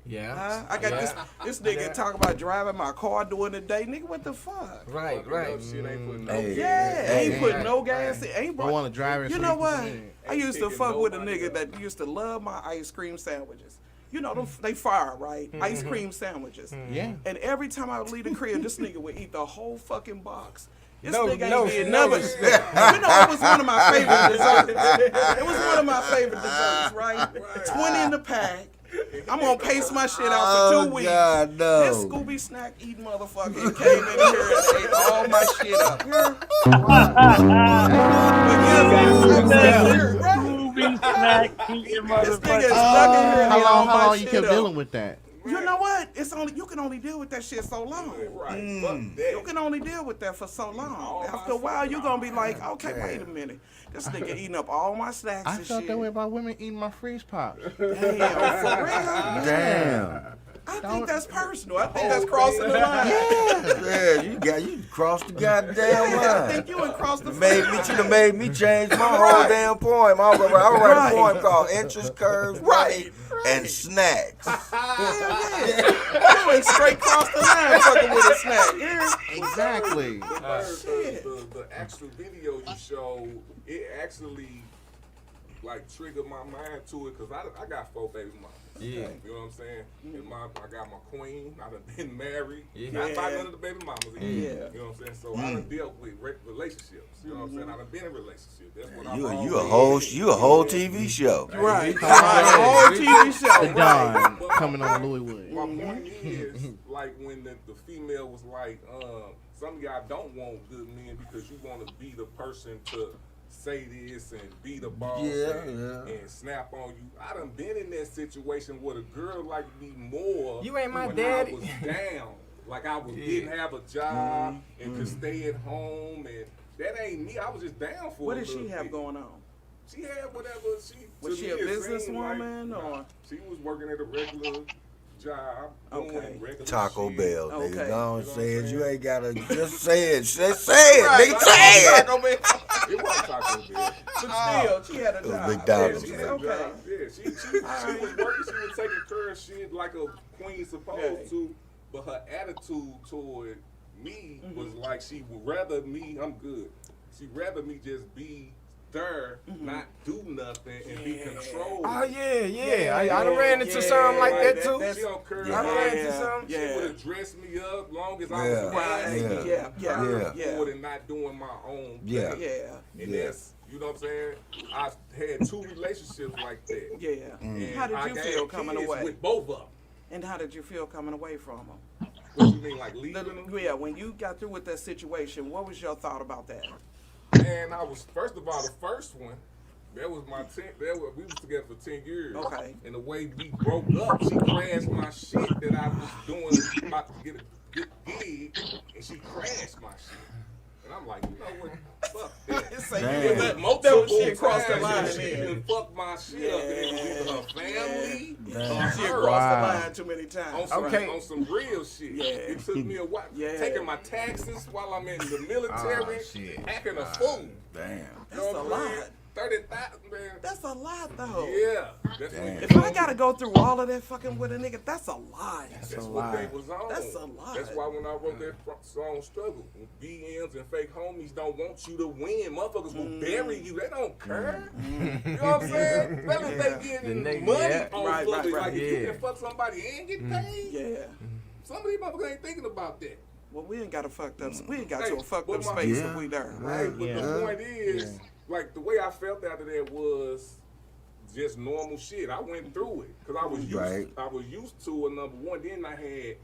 Yeah. I got this nigga talking about driving my car during the day. Nigga, what the fuck? Right. Shit ain't putting no ain't putting no gas in. Ain't I want to drive it. You know what? I used to fuck with a nigga that used to love my ice cream sandwiches. You know, them, they fire, right? Ice cream sandwiches. Yeah. And every time I would leave the crib, this nigga would eat the whole fucking box. This nigga ain't did never. You know, it was one of my favorite desserts. It was one of my favorite desserts, right? 20 in the pack. I'm gonna pace my shit out for 2 weeks. God, no. This Scooby snack eating motherfucker came in here and ate all my shit up. Scooby snack eating motherfucker. How long you kept dealing with that? You know what? It's only you can only deal with that shit so long. You can only deal with that for so long. After a while, you're gonna be like, okay, wait a minute. This nigga eating up all my snacks and shit. I felt that way about women eating my freeze pops. Damn, for real? Damn. I think that's personal. I think that's crossing the line. Yeah, you crossed the goddamn line. I think you would cross the You made me change my whole damn poem. I'll write a poem called Interest Curves, right, and Snacks. You went straight across the line fucking with a snack. Exactly. The actual video you showed, it actually like triggered my mind to it because I got 4 baby mamas. Yeah. You know what I'm saying? And I got my queen. I done been married. Not by none of the baby mamas. You know what I'm saying? So I done dealt with relationships. You know what I'm saying? I done been in relationships. That's what You a whole TV show. Right. A whole TV show. The Don coming on Louis Wood. My point is, like when the female was like, some of y'all don't want good men because you want to be the person to say this and be the boss and snap on you. I done been in that situation where the girl liked me more. You ain't my when daddy. I was down. Like I didn't have a job and could stay at home, and that ain't me. I was just down for What did she have going on? She had whatever she. Was she a businesswoman or? She was working at a regular job. Okay. Taco Bell, nigga. Okay. Go on, say it. You ain't gotta just say it. Just say it, nigga. Say it. Taco Bell. It was Taco Bell. But still, she had a job. McDonald's, She man. had a job. Yeah, she was working. She was taking care of shit like a queen supposed to. But her attitude toward me was like she would rather me. I'm good. She'd rather me just be there, not do nothing, and be controlled. Oh yeah. I done ran into something like that too. She don't care. I ran into something. She would have dressed me up long as I was around. And not doing my own thing. And that's, you know what I'm saying? I had 2 relationships like that. Yeah. And How did you feel coming away? With both of them. And how did you feel coming away from them? What you mean, like leaving them? Yeah, when you got through with that situation, what was your thought about that? And I was, first of all, the first one, that was my 10, we was together for 10 years. Okay. And the way we broke up, she crashed my shit that I was doing, about to get a good gig, and she crashed my shit. And I'm like, you know what? Fuck that. Multiple shit crossed the line. She fucked my shit up, and it was either her family. She crossed the line too many times. On some real shit. Yeah. It took me a while. Taking my taxes while I'm in the military, acting a fool. Damn. That's a lot. 30,000, man. That's a lot, though. Yeah. If I gotta go through all of that fucking with a nigga, that's a lot. That's what they was on. That's a lot. That's why when I wrote that song Struggle, BMs and fake homies don't want you to win. Motherfuckers will bury you. They don't care. You know what I'm saying? Especially if they getting money off of it. Like if you can fuck somebody and get paid. Some of these motherfuckers ain't thinking about that. Well, we ain't got a fucked up. We ain't got to a fucked up space if we there. Right. But the point is, like the way I felt after that was just normal shit. I went through it because I was used to a number one. Then I had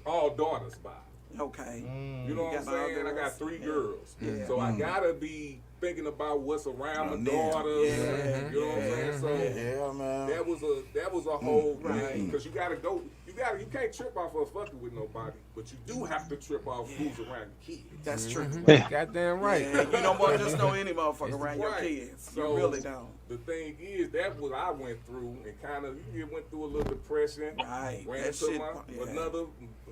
all daughters by. Okay. You know what I'm saying? I got 3 girls. So I gotta be thinking about what's around the daughters. You know what I'm saying? So that was a whole thing because you gotta you can't trip off of fucking with nobody, but you do have to trip off who's around your kids. That's true. Goddamn right. Yeah, you don't want to just know any motherfucker around your kids. So, you really don't. The thing is, that's what I went through, and kind of went through a little depression. Right. Ran That into shit,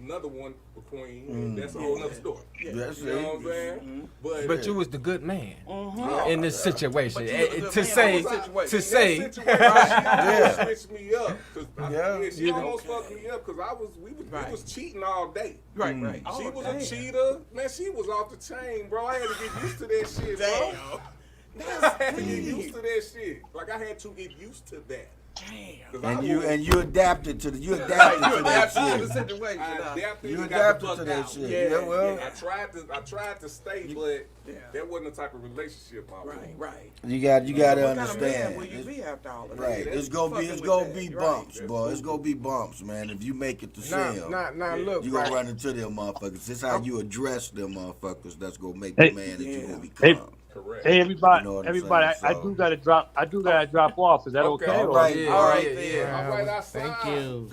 another one queen, and that's a whole other story. Yeah. You know what I'm saying? But you was the good man in this But situation. you was the good To man. say, In that to say, situation, she almost switched me up. She You almost fucked me up because we was cheating all day. Right. She was a cheater. Man, she was off the chain, bro. I had to get used to that shit, bro. I had to get used to that shit. Like, I had to get used to that. Damn. And you adapted to that shit. Situation. You adapted to that shit. Yeah, well. I tried to stay, but that wasn't the type of relationship I was. Right. You got to What understand. kind of man will you be after all of that? Right. It's gonna be bumps, boy. It's gonna be bumps, man. If you make it to sell, look, you gonna run into them motherfuckers. This is how you address them motherfuckers. That's gonna make the man that you gonna become. Correct. Hey, everybody, You know what I'm everybody! saying? I do gotta drop off. Is that okay? All right, Thank you.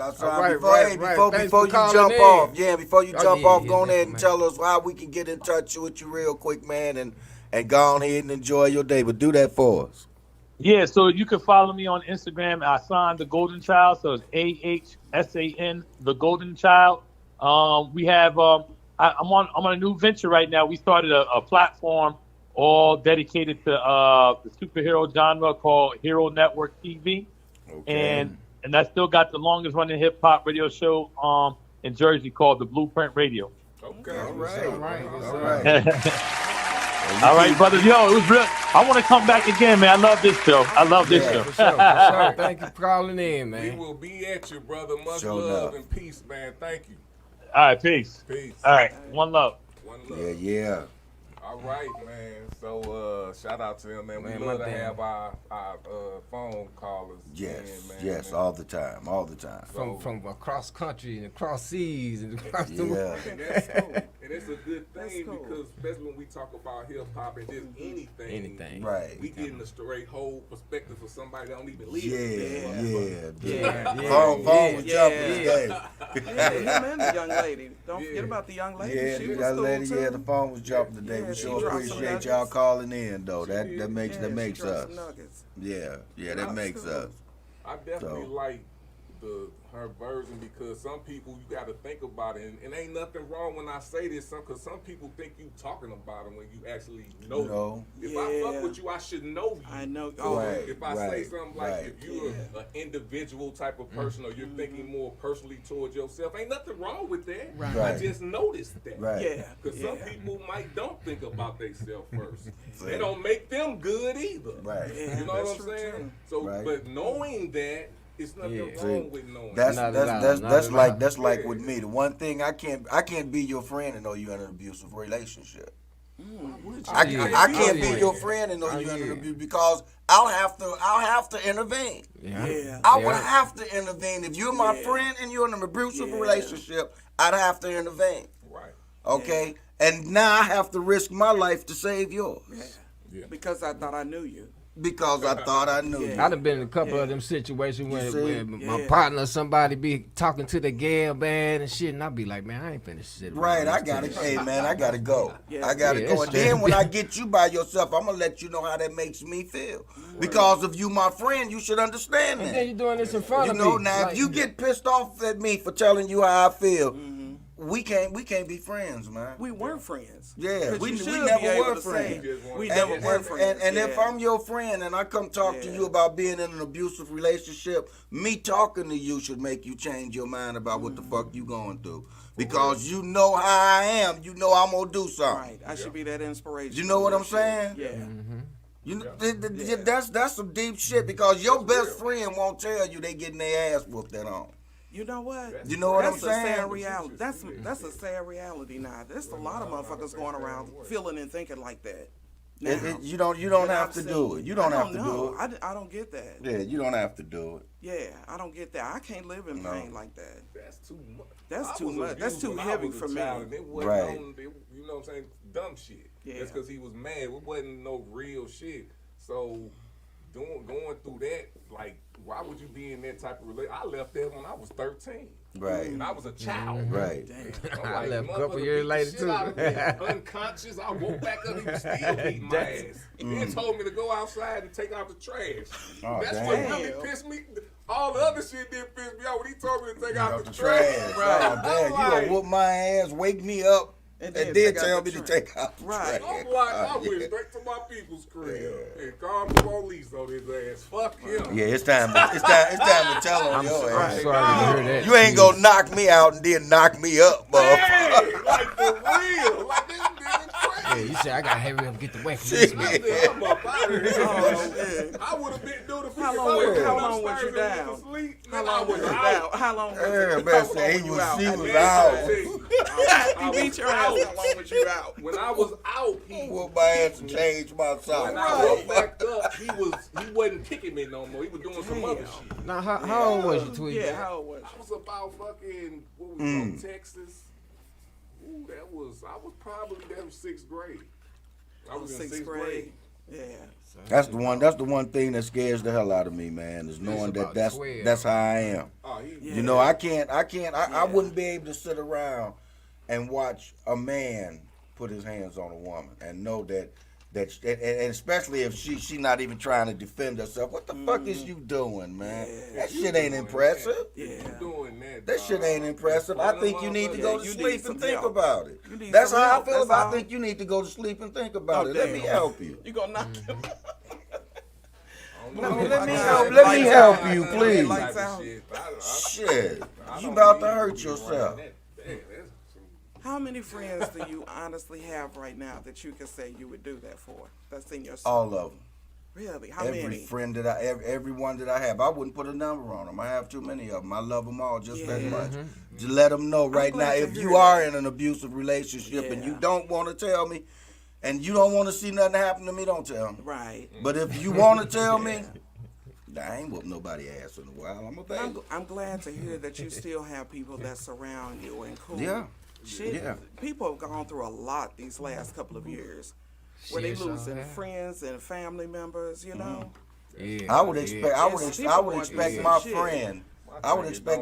Before you jump off, go ahead and tell us how we can get in touch with you real quick, man, and go on ahead and enjoy your day. But do that for us. Yeah, so you can follow me on Instagram, Ahsan the Golden Child. So it's AHSAN the Golden Child. We have I'm on a new venture right now. We started a platform all dedicated to the superhero genre called Hero Network TV. Okay. And I still got the longest running hip hop radio show in Jersey called the Blueprint Radio. Okay. All right. All right, brother. Yo, it was real. I want to come back again, man. I love this show. For sure. Thank you for calling in, man. We will be at you, brother. Much love and peace, man. Thank you. All right, peace. All right, one love. Yeah. All right, man. So shout out to him, man. We love to have our phone callers. Yes, all the time. From across country and across seas and across the world. And that's cool. And it's a good thing because especially when we talk about hip hop and just anything, right? We getting a straight whole perspective for somebody that don't even live. Phone was jumping today. Him and the young lady. Don't forget about the young lady. Yeah, she the was young cool lady. too. Yeah, the phone was jumping today. We sure appreciate y'all calling in, though. That makes us. Yeah, that makes us. I definitely like her version because some people you got to think about it, and ain't nothing wrong when I say this, because some people think you talking about them when you actually know them. If I fuck with you, I should know you. I know. So if I say something like if you're an individual type of person or you're thinking more personally towards yourself, ain't nothing wrong with that. Right. I just noticed that. Right. Because some people don't think about themselves first. They don't make them good either. Right. You know what I'm saying? So, but knowing that. It's nothing wrong with knowing. That's like with me. The one thing I can't be your friend and know you're in an abusive relationship. I can't be your friend and know you're in an abusive because I'll have to intervene. I would have to intervene if you're my friend and you're in an abusive relationship. I'd have to intervene. Right. Okay. And now I have to risk my life to save yours. Because I thought I knew you. Because I thought I knew you. I done been in a couple of them situations where my partner or somebody be talking to the gal bad and shit, and I be like, man, I ain't finna sit around. Right, I gotta go. I gotta go. And then when I get you by yourself, I'm gonna let you know how that makes me feel. Because if you my friend, you should understand that. And then you doing this in front of me. You know, now if you get pissed off at me for telling you how I feel, we can't be friends, man. We weren't friends. Yeah, we never were friends. We never were friends. And if I'm your friend and I come talk to you about being in an abusive relationship, me talking to you should make you change your mind about what the fuck you going through. Because you know how I am. You know I'm going to do something. Right. I should be that inspiration. You know what I'm saying? Yeah. You know, that's some deep shit because your best friend won't tell you they getting their ass whooped at home. You know what? You know what I'm saying? That's a sad reality. That's a sad reality now. There's a lot of motherfuckers going around feeling and thinking like that. You don't have to do it. You don't have to do it. I don't get that. Yeah, you don't have to do it. Yeah, I don't get that. I can't live in pain like that. That's too much. That's too much. That's too heavy for me. Right. You know what I'm saying? Dumb shit. Yeah. That's because he was mad. It wasn't no real shit. So going through that, like, why would you be in that type of relationship? I left that when I was 13. Right. And I was a child. Right. I'm I like, left a couple motherfucker years beat the later, shit too. out of me. Unconscious. I woke back up, he was still beating my ass. He told me to go outside and take out the trash. Oh, That's damn. what really pissed me. All the other shit didn't piss me off when he told me to take out the trash. trash. Oh, damn. You gonna whoop my ass, wake me up, and then tell me to take out the Right. trash. I'm like, I went straight to my people's crib and called the police on his ass. Fuck him. Yeah, it's time to tell on your ass. I'm sorry to hear that. You ain't gonna knock me out and then knock me up, motherfucker. Hey, like for real. Like this nigga crazy. Yeah, you said I gotta hurry up and get the way from this man. I'm up out of here. I would have been doing the How long was you down? How long was you down? How long was Yeah, man, he was out. He beat your ass. How long was you out? When I was out, he whooped my ass and changed my socks. When I woke back up, he wasn't kicking me no more. He was doing some other shit. Now, how old was you, Tweety? Yeah, how old was you? I was about fucking from Texas. Ooh, I was probably that was 6th grade. I was in 6th grade. Yeah. That's the one thing that scares the hell out of me, man, is knowing that's how I am. You know, I wouldn't be able to sit around and watch a man put his hands on a woman and know that and especially if she not even trying to defend herself. What the fuck is you doing, man? That shit ain't impressive. That shit ain't impressive. I think you need to go to sleep and think about it. That's how I feel about it. I think you need to go to sleep and think about it. Let me help you. You gonna knock him? Let me help you, please. Shit, you about to hurt yourself. How many friends do you honestly have right now that you can say you would do that for? That's in your All of them. Really? How many? Everyone that I have, I wouldn't put a number on them. I have too many of them. I love them all just that much. To let them know right now, if you are in an abusive relationship and you don't want to tell me, and you don't want to see nothing happen to me, don't tell me. Right. But if you want to tell me, I ain't whooping nobody ass in a while. I'm glad to hear that you still have people that surround you and cool. Yeah. Shit, people have gone through a lot these last couple of years. Where they losing friends and family members, you know. Yeah. I would expect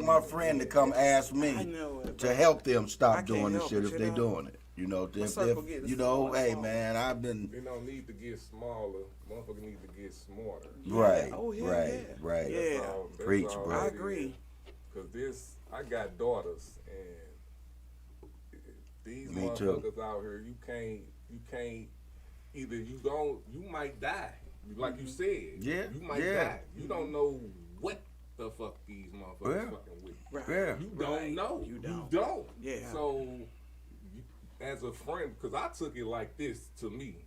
my friend to come ask me to help them stop doing the shit if they doing it. You know, hey man, I've been. They don't need to get smaller. Motherfucker need to get smarter. Right. Oh, yeah, Right. Yeah. That's Preach, all bro. I agree. Cause I got daughters and these Me motherfuckers too. out here, you can't. Either you might die, like you said. Yeah. You might die. You don't know what the fuck these motherfuckers fucking with. Right. Yeah. You don't know. You don't. You don't. Yeah. So, as a friend, because I took it like this to me,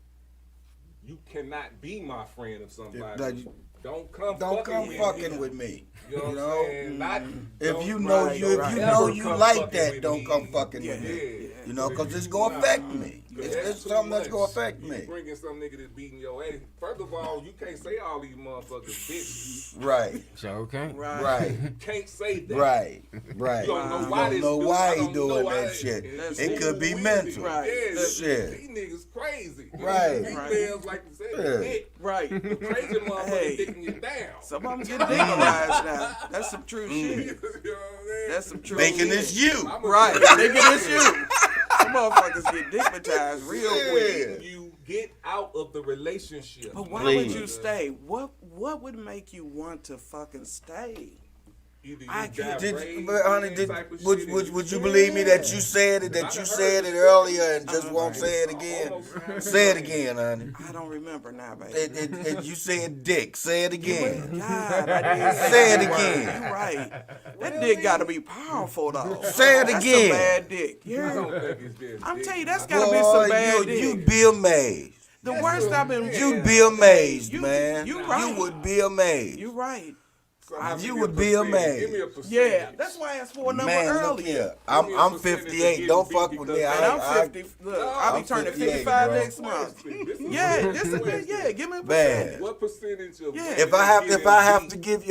you cannot be my friend if somebody don't come fucking with me. You know what I'm saying? If you know you like that, don't come fucking with me. You know, because it's gonna affect me. It's something that's gonna affect me. You bringing some nigga that's beating your ass. First of all, you can't say all these motherfuckers bitches. Right. So okay. Right. You can't say that. Right. You don't know why he doing that shit. It could be mental. Right. Yeah, shit. These niggas crazy. Right. Females like to say dick. Right. Crazy motherfuckers dicking you down. Some of them get digitalized now. That's some true shit. You know what I'm saying? That's some true Thinking shit. it's you. Right. Thinking it's you. Some motherfuckers get digmatized real quick. You get out of the relationship. But why would you stay? What would make you want to fucking stay? Would you believe me that you said it earlier and just won't say it again? Say it again, honey. I don't remember now, baby. You said dick. Say it again. God, I did say it again. You're right. That dick got to be powerful though. Say it That's again. Some bad dick. Yeah. I'm telling you, that's got to be some bad dick. You'd be amazed. The worst I've been. You'd be amazed, man. You right. You would be amazed. You're right. You would be amazed. Yeah, that's why I asked for a number earlier. I'm 58. Don't fuck with me. I'm 50. Look, I'll be turning 55 next month. Yeah, this is good. Yeah, give me a percentage. What percentage of? Yeah. If I have to give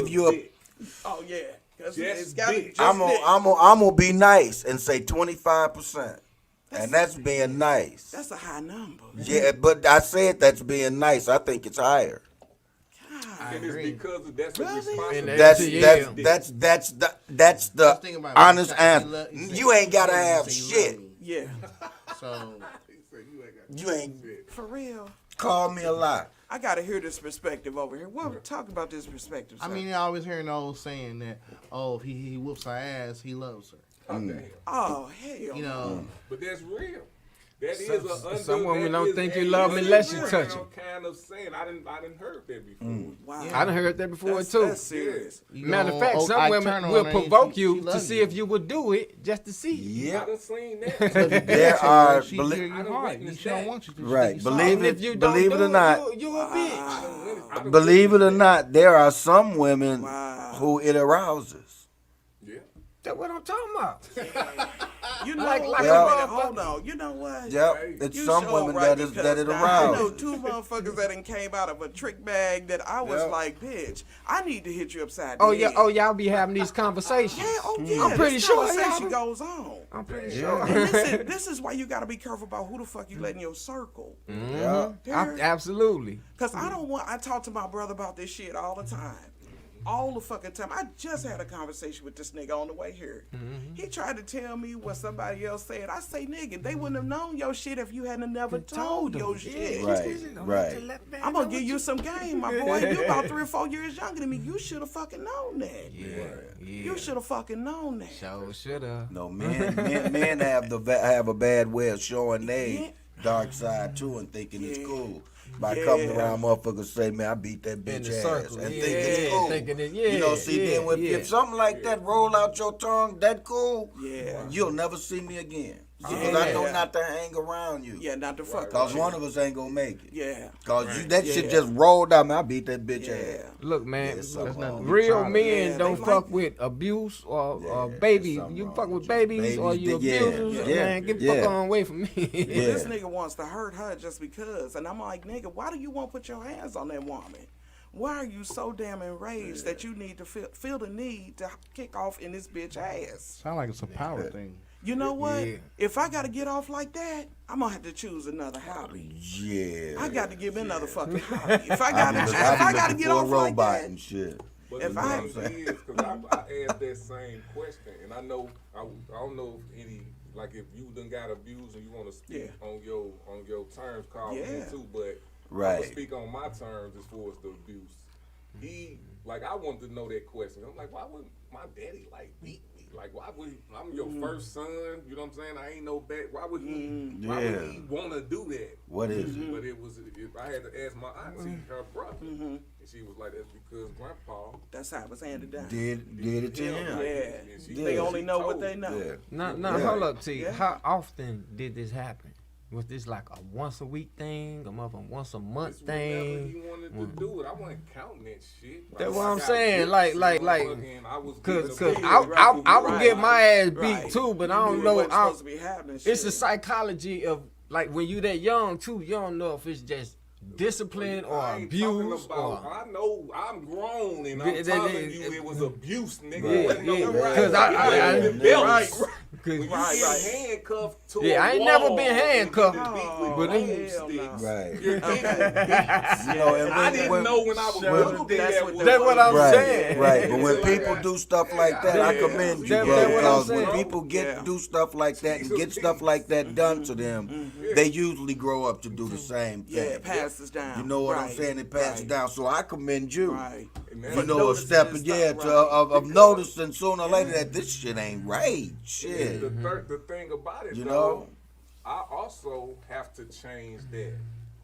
you a. Oh yeah, it's got to be. I'm gonna be nice and say 25%. And that's being nice. That's a high number. Yeah, but I said that's being nice. I think it's higher. thinking it's because that's a responsibility. That's the honest answer. You ain't gotta have shit. Yeah. So you ain't for real. Call me a lot. I gotta hear this perspective over here. Well, talk about this perspective. Sir. I mean, I always hearing the old saying that, if he whoops her ass, he loves her. Oh hell. You know, but that's real. That is some women don't think you love them unless you touch them. Kind of saying, I didn't heard that before. Wow. I done heard that before too. That's serious. Matter of fact, some women will provoke you to see if you would do it just to see. Yeah. I done seen that. There are she hear you hard. She don't want you to. Right. Believe it or not. You a bitch. Believe it or not, there are some women who it arouses. Yeah. That's what I'm talking about. You know, like hold on. You know what? Yep, it's some women that it arouses. I know two motherfuckers that done came out of a trick bag that I was like, bitch, I need to hit you upside the head. Y'all be having these conversations. Yeah, I'm pretty sure conversation goes on. I'm pretty sure. And this is why you got to be careful about who the fuck you let in your circle. Absolutely. Because I talk to my brother about this shit all the time. All the fucking time. I just had a conversation with this nigga on the way here. He tried to tell me what somebody else said. I say, nigga, they wouldn't have known your shit if you hadn't never told your shit. Right. I'm gonna give you some game, my boy. You about 3 or 4 years younger than me. You should have fucking known that. Yeah. You should have fucking known that. Sure should have. No, men have a bad way of showing their dark side too and thinking it's cool. By coming around, motherfuckers say, man, I beat that bitch ass. And thinking it's cool. You know, see, then if something like that roll out your tongue, that cool, you'll never see me again. Because I know not to hang around you. Yeah, not to fuck. Because one of us ain't going to make it. Yeah. Because that shit just rolled out, man, I beat that bitch ass. Look, man, real men don't fuck with abuse or babies. You fuck with babies or you abusers, man, get the fuck on away from me. This nigga wants to hurt her just because. And I'm like, nigga, why do you want to put your hands on that woman? Why are you so damn enraged that you need to feel the need to kick off in this bitch ass? Sound like it's a power thing. You know what? If I gotta get off like that, I'm gonna have to choose another hobby. Yeah. I got to give me another fucking hobby. If I gotta get off like that. And shit. But if I is, because I asked that same question, and I know I don't know if any, like if you done got abused and you want to speak on your terms, call me too. But I'm gonna speak on my terms as far as the abuse. I wanted to know that question. I'm like, why would my daddy beat me? Like, why would I'm your first son? You know what I'm saying? I ain't no bad. Why would he want to do that? What is it? But I had to ask my auntie, her brother, and she was like, that's because Grandpa. That's how it was handed down. Did it to him? Yeah. They only know what they know. Yeah. Now, hold up, T. How often did this happen? Was this like a once a week thing, a once a month thing? He wanted to do it. I wasn't counting that shit. That's what I'm saying. Cause I would get my ass beat too, but I don't know. It's the psychology of when you that young too. You don't know if it's just discipline or abuse. I know I'm grown and I'm telling you it was abuse, nigga. When you get handcuffed to I ain't never been handcuffed. But I didn't know when I was little. That's what I'm saying. Right, but when people do stuff like that, I commend you, bro. Because when people do stuff like that and get stuff like that done to them, they usually grow up to do the same thing. Yeah, it passes down. You know what I'm saying? It passes down. So I commend you. Right. You know, of stepping, of noticing sooner or later that this shit ain't right. Shit. The thing about it, though, I also have to change that.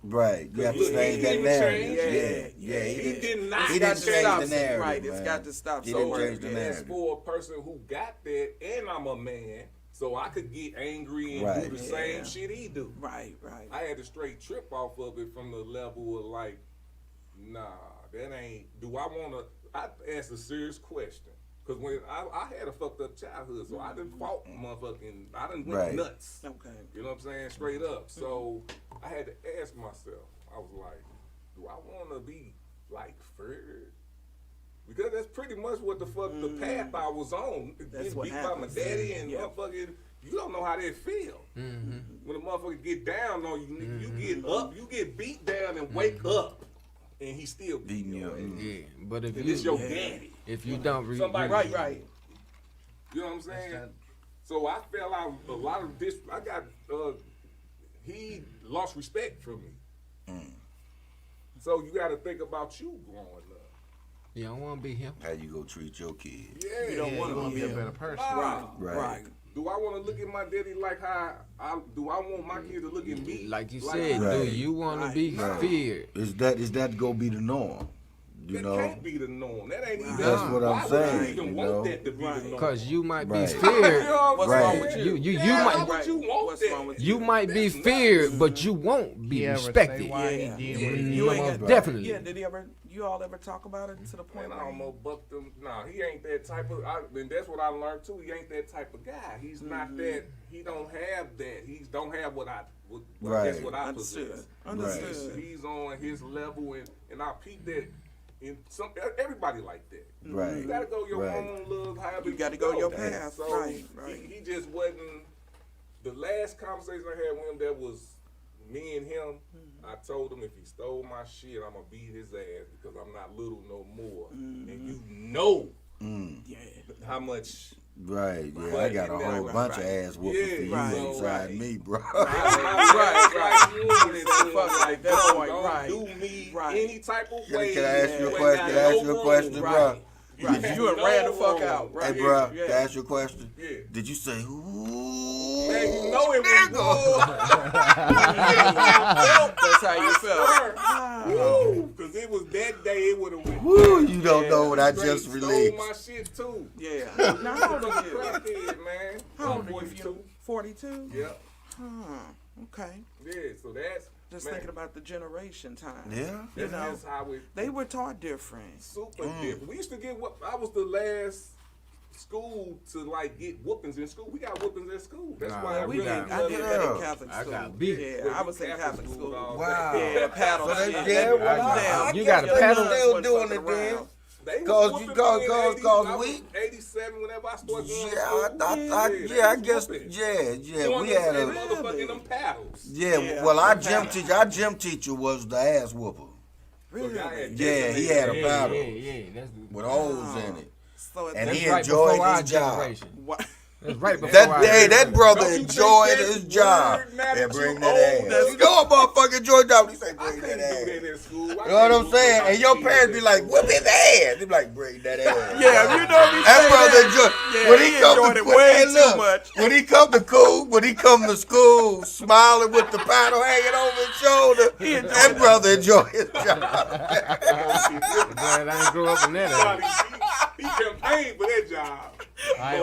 Right, you have to change that narrative. Yeah. He did not. He didn't change the narrative. Right, it's got to stop. He didn't change the narrative. As for a person who got that, and I'm a man, so I could get angry and do the same shit he do. Right. I had to straight trip off of it from the level of nah, that ain't. Do I want to? I asked a serious question. Because when I had a fucked up childhood, so I done fought motherfucking, I done went nuts. Okay. You know what I'm saying? Straight up. So I had to ask myself, I was like, do I want to be feared? Because that's pretty much what the fuck the path I was on. Getting beat by my daddy and motherfucking, you don't know how that feel. When a motherfucker get down on you, you get up, you get beat down and wake up. and he still beating you. Yeah, but if and you it's your daddy, if you don't somebody, right. You know what I'm saying? So I fell out a lot of this. I got he lost respect for me. So you got to think about you growing up. You don't want to be him. How you go treat your kids? Yeah, You don't want to be a better person. Right. Do I want to look at my daddy like how do I want my kids to look at me? Like you said, do you want to be feared? Is that gonna be the norm? You that know, can't be the norm. That ain't even. That's what I'm saying. Would you even want that to be the norm? Because you might be Right. feared. What's wrong with you? You Why might would you want What's that? wrong with you might be feared, but you won't be He ever say respected. why he did what he You did? ain't got, Definitely. Yeah, did you all ever talk about it to the point Man, where I almost bucked him. Nah, he ain't that type of. And that's what I learned too. He ain't that type of guy. He's not that. He don't have that. He don't have what I. That's what I possess. Understood. He's on his level, and I peeped that. In some everybody like that. Right. You gotta go your own little. However You gotta go your path. So Right. He just wasn't. The last conversation I had with him, that was me and him. I told him if he stole my shit, I'm gonna beat his ass because I'm not little no more. And you know how much. Right, yeah, I got a whole bunch of ass whooping for you inside me, bro. Don't do me any type of way. Can I ask you a question? Can I ask you a question, bro? You and ran the fuck out. Hey, bro, can I ask you a question? Did you say, ooh? Man, you know it was That's how you felt. Because it was that day, it would have went. Woo, you don't know what I just released. Stole my shit too. Yeah. Now, how old are you? Man. How old are you? 42? Yeah. Okay. Yeah, so that's. Just thinking about the generation time. Yeah. You know, That's how they were taught different. Super different. We used to get I was the last school to like get whoopings in school. We got whoopings at school. That's why I I really did that in Catholic I school. got beat. Yeah, I was in Catholic school. Wow. Yeah, paddle So shit. You got a paddle. Still doing it then. Cause we 87 whenever I started going I guess we had a motherfucking them paddles. Well our gym teacher was the ass whooper. Really? Yeah, he had a paddle That's with holes in it, So and that's he right enjoyed before our his job. generation. What? That's right before That brother enjoyed his job and bring that ass. You know a motherfucker enjoyed job. He say bring that ass. You know what I'm saying? And your parents be like, whip his ass. They be like, bring that ass. Yeah, you know me. That brother enjoyed. Yeah, When he he come enjoyed to it way too look, much. when he come to smiling with the paddle hanging over his shoulder, that brother enjoyed his job. Glad I didn't grow up in that. He campaigned for that job. I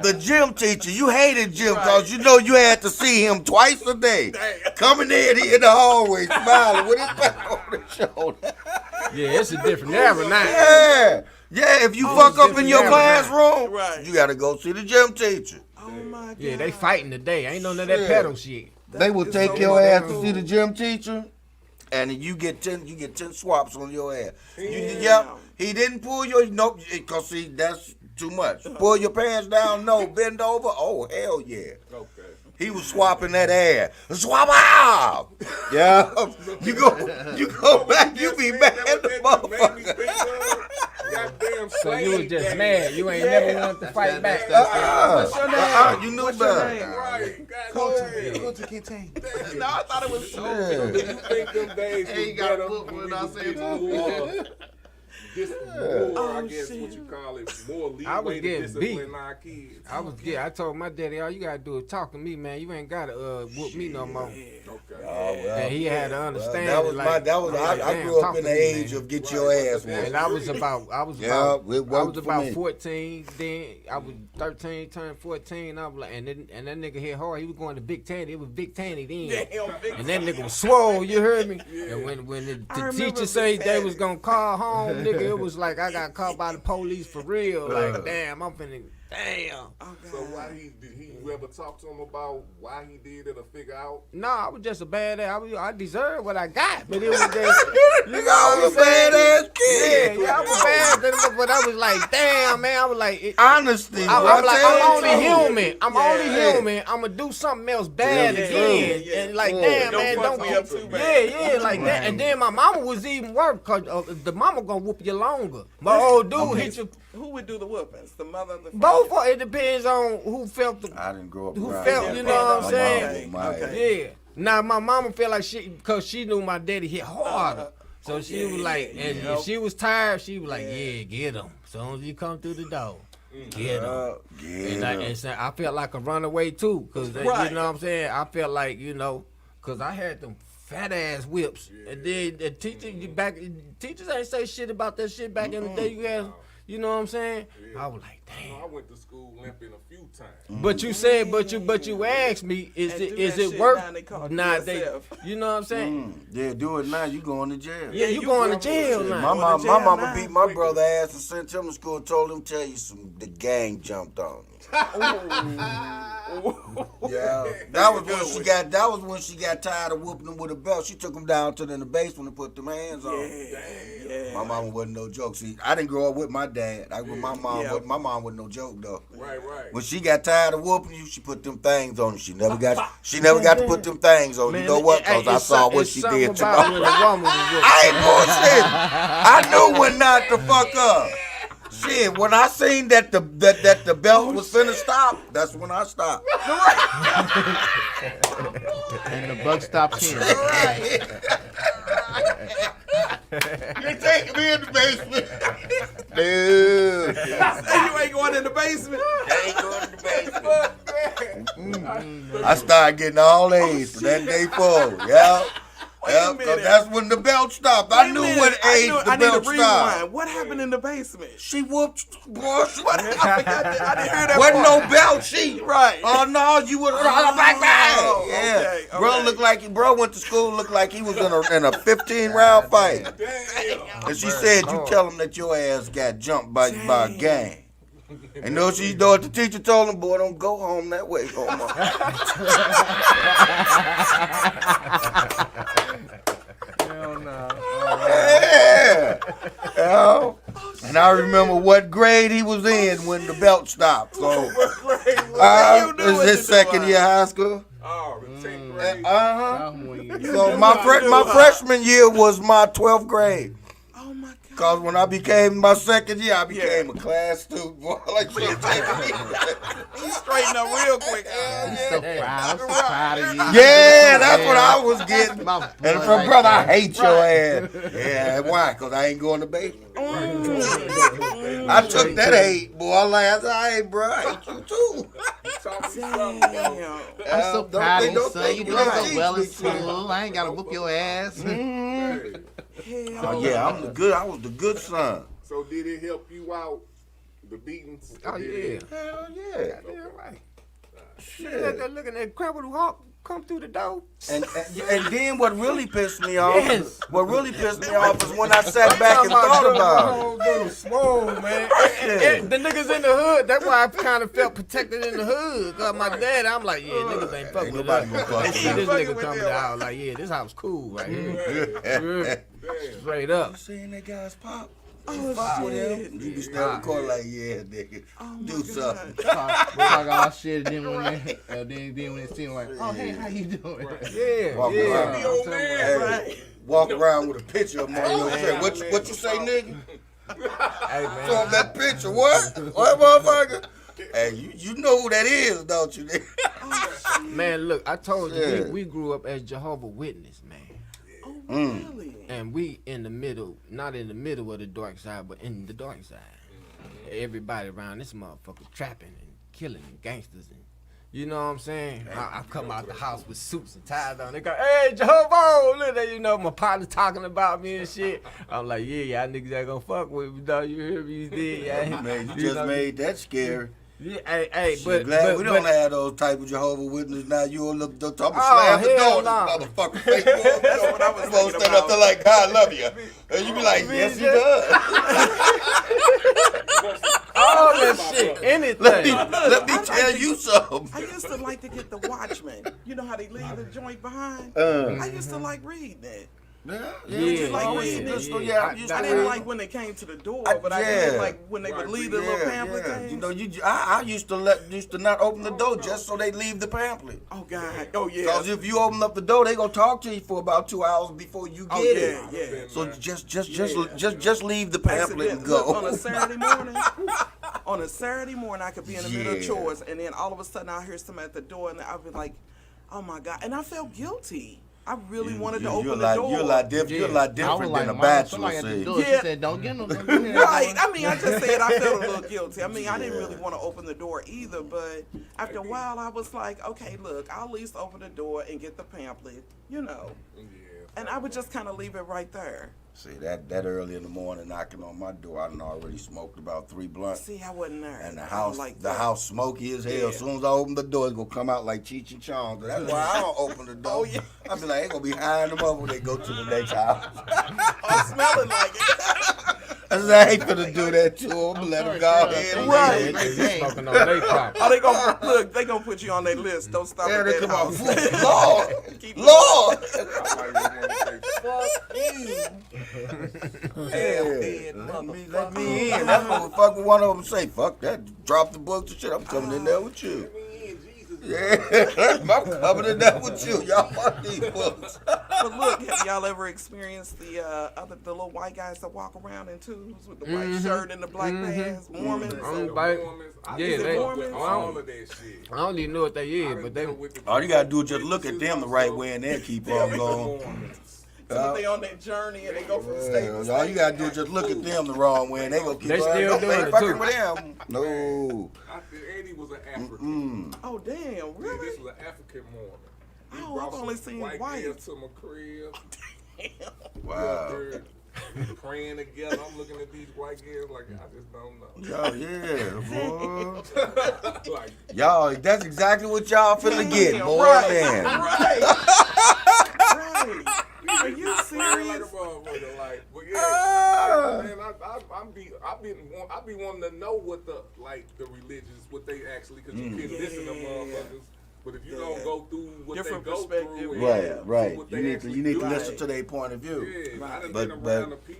The gym teacher, you hated gym because you know you had to see him twice a day. Coming in the hallway smiling with his back on his shoulder. Yeah, it's a different era now. Yeah, if you fuck up in your classroom, you got to go see the gym teacher. Oh my God. Yeah, they fighting today. Ain't none of that pedal shit. They will take your ass to see the gym teacher, and you get 10 swaps on your ass. He didn't pull your because see that's too much. Pull your pants down, no. Bend over, oh hell yeah. Okay. He was swapping that ass. Swap out. Yeah. You go back. You be mad at the motherfucker. So you was just mad. You ain't never wanted to fight back. What's your name? You knew What's your better. name? Right. Coach Kitty. No, I thought it was Do you think them days was better when I said more? I guess what you call it, more leeway to discipline our kids. I told my daddy, all you gotta do is talk to me, man. You ain't gotta whoop me no more. Okay. And he had to understand. I grew up in the age of get your ass whooped. And I was about 14 then. I was 13, turned 14. I was like, and that nigga hit hard. He was going to Big Tanny. It was Big Tanny then. And that nigga was swole. You heard me? And when the teacher say they was gonna call home, nigga, it was like I got caught by the police for real. Like damn, I'm finna. damn. So why you ever talk to him about why he did it or figure out? No, I was just a bad ass. I deserved what I got, but it was just, you know I was a bad ass kid. Yeah, I was bad, but I was like, damn, man. I was like, honesty. I'm like, I'm only human. I'm only human. I'm gonna do something else bad again, and like, damn, man, don't keep too bad. Yeah, like that. And then my mama was even worse, cause the mama gonna whoop you longer. My old dude hit you. Who would do the whoopings? The mother of the Both. It depends on who felt the. I didn't grow up. Who around felt? that. You know what I'm saying? Okay. Yeah. Now my mama felt like because she knew my daddy hit harder. So she was like, and if she was tired, she was like, yeah, get him. As soon as you come through the door, get him. And so I felt like a runaway too, cause you know what I'm saying. I felt like cause I had them fat ass whips, and then the teachers ain't say shit about that shit back in the day. You know what I'm saying? Yeah. I was like, damn. I went to school limping a few times. But you said, but you asked me, is it worth? Nah, you know what I'm saying? Yeah, do it now. You going to jail? Yeah, you going to jail now. My mama beat my brother ass and sent him to school. And told him, tell you the gang jumped on me. Yeah, that was when she got tired of whooping him with a belt. She took him down to the basement and put them hands on him. Yeah. My mama wasn't no joke. See, I didn't grow up with my dad. My mom wasn't no joke though. Right. When she got tired of whooping you, she put them things on you. She never got to put them things on you. You know what? Because I saw what she did to me. I ain't bullshit. I knew when not to fuck up. Shit, when I seen that the belt was finna stop, that's when I stopped. And the buck stopped here. You taking me in the basement? Dude. You ain't going in the basement? I ain't going in the basement. I started getting all A's from that day forward. Yeah. Because that's when the belt stopped. I knew what age the belt stopped. What happened in the basement? She whooped, boy. I didn't hear that. Wasn't no belt. She right. Oh no, you was back. Yeah, okay. Bro went to school. Looked like he was in a 15-round fight. And she said, "You tell him that your ass got jumped by a gang." And know what the teacher told him, boy, don't go home that way no more. Hell no. Yeah. And I remember what grade he was in when the belt stopped. So, it's his second year high school. Oh, 10th grade. So my freshman year was my 12th grade. Because when I became my second year, I became a class student. Boy, like you straighten up real quick. I'm so proud of you. Yeah, that's what I was getting. And from brother, I hate your ass. Yeah, why? Because I ain't going to basement. I took that hate, boy. I hate, bro. I hate you too. I'm so proud of you, son. You doing so well in school. I ain't got to whoop your ass. Oh yeah, I was the good son. So did it help you out, the beatings? Oh yeah. Hell yeah. Goddamn right. Shit. Look at that crap with Hawk come through the door. And then what really pissed me off is when I sat back and thought about it. Smooth, man. The niggas in the hood, that's why I kind of felt protected in the hood. Cause my dad, I'm like, yeah, niggas ain't fucking with us. They see this nigga coming out, like, yeah, this house cool right here. Straight up. You seen that guy's pop? Oh, shit. You be standing recording like, yeah, nigga. Do something. Talk all shit, and then when they see him, like, oh, hey, how you doing? Yeah. Walk around with a picture of him on your chest. What you say, nigga? Hey, man. Show that picture. What? What, motherfucker? Hey, you know who that is, don't you, nigga? Man, look, I told you, we grew up as Jehovah's Witness, man. Really? And we in the middle, not in the middle of the dark side, but in the dark side. Everybody around this motherfucker trapping and killing and gangsters and you know what I'm saying? I come out the house with suits and ties on. They go, hey, Jehovah, look at my partner talking about me and shit. I'm like, yeah, y'all niggas ain't gonna fuck with me, dog. You hear me? You did, yeah. Man, you just made that scary. Yeah, hey, but we don't have those type of Jehovah's Witnesses now. You don't look, don't slam the door, this motherfucker face. That's what I was supposed to stand up there like, God love you. And you be like, yes, he does. All that shit, anything. Let me tell you something. I used to like to get the Watchmen. You know how they leave the joint behind? I used to like reading it. Yeah. I didn't like when they came to the door, but I did like when they would leave the little pamphlet things. You know, I used to not open the door just so they leave the pamphlet. Oh God, oh yeah. Because if you open up the door, they gonna talk to you for about 2 hours before you get it. Yeah. So just leave the pamphlet and go. Look, on a Saturday morning, I could be in the middle of chores, and then all of a sudden I hear somebody at the door, and I'd be like, oh my God, and I felt guilty. I really wanted to open the door. You're a lot different than a bachelor. She said, "Don't get no." Right. I mean, I just said I felt a little guilty. I mean, I didn't really want to open the door either, but after a while, I was like, okay, look, I'll at least open the door and get the pamphlet, you know. And I would just kind of leave it right there. See, that early in the morning knocking on my door, I done already smoked about 3 blunts. See, I wasn't there. And the house smoky as hell. As soon as I open the door, it's gonna come out like Cheech and Chong. That's why I don't open the door. I be like, they gonna be high them up when they go to the next house. I'm smelling like it. I said, I ain't finna do that to them. Let them go ahead. Right. They smoking on their property. Oh, they gonna put you on their list. Don't stop at that house. Lord. Let me in. That's what fuck one of them say. Fuck that. Drop the books and shit. I'm coming in there with you. Yeah, I'm coming in there with you. Y'all fuck these books. But look, have y'all ever experienced the little white guys that walk around in tubes with the white shirt and the black pants? Mormons? All of that shit. I don't even know what they is, but they. All you gotta do is just look at them the right way and then keep on going. So they on their journey and they go from state to state. All you gotta do is just look at them the wrong way and they gonna keep They on still doing it fucking too. with them. No. Eddie was an African. Oh damn, really? This was an African Mormon. Oh, I've only seen white. Girls to my crib. Damn. Wow. Praying together. I'm looking at these white girls like I just don't know. Boy. Y'all, that's exactly what y'all finna get, boy. Right. Are you serious? I be wanting to know what the religions, what they actually, because you can listen to motherfuckers. But if you don't go through what different they go through, right. You need to listen to their point of view. But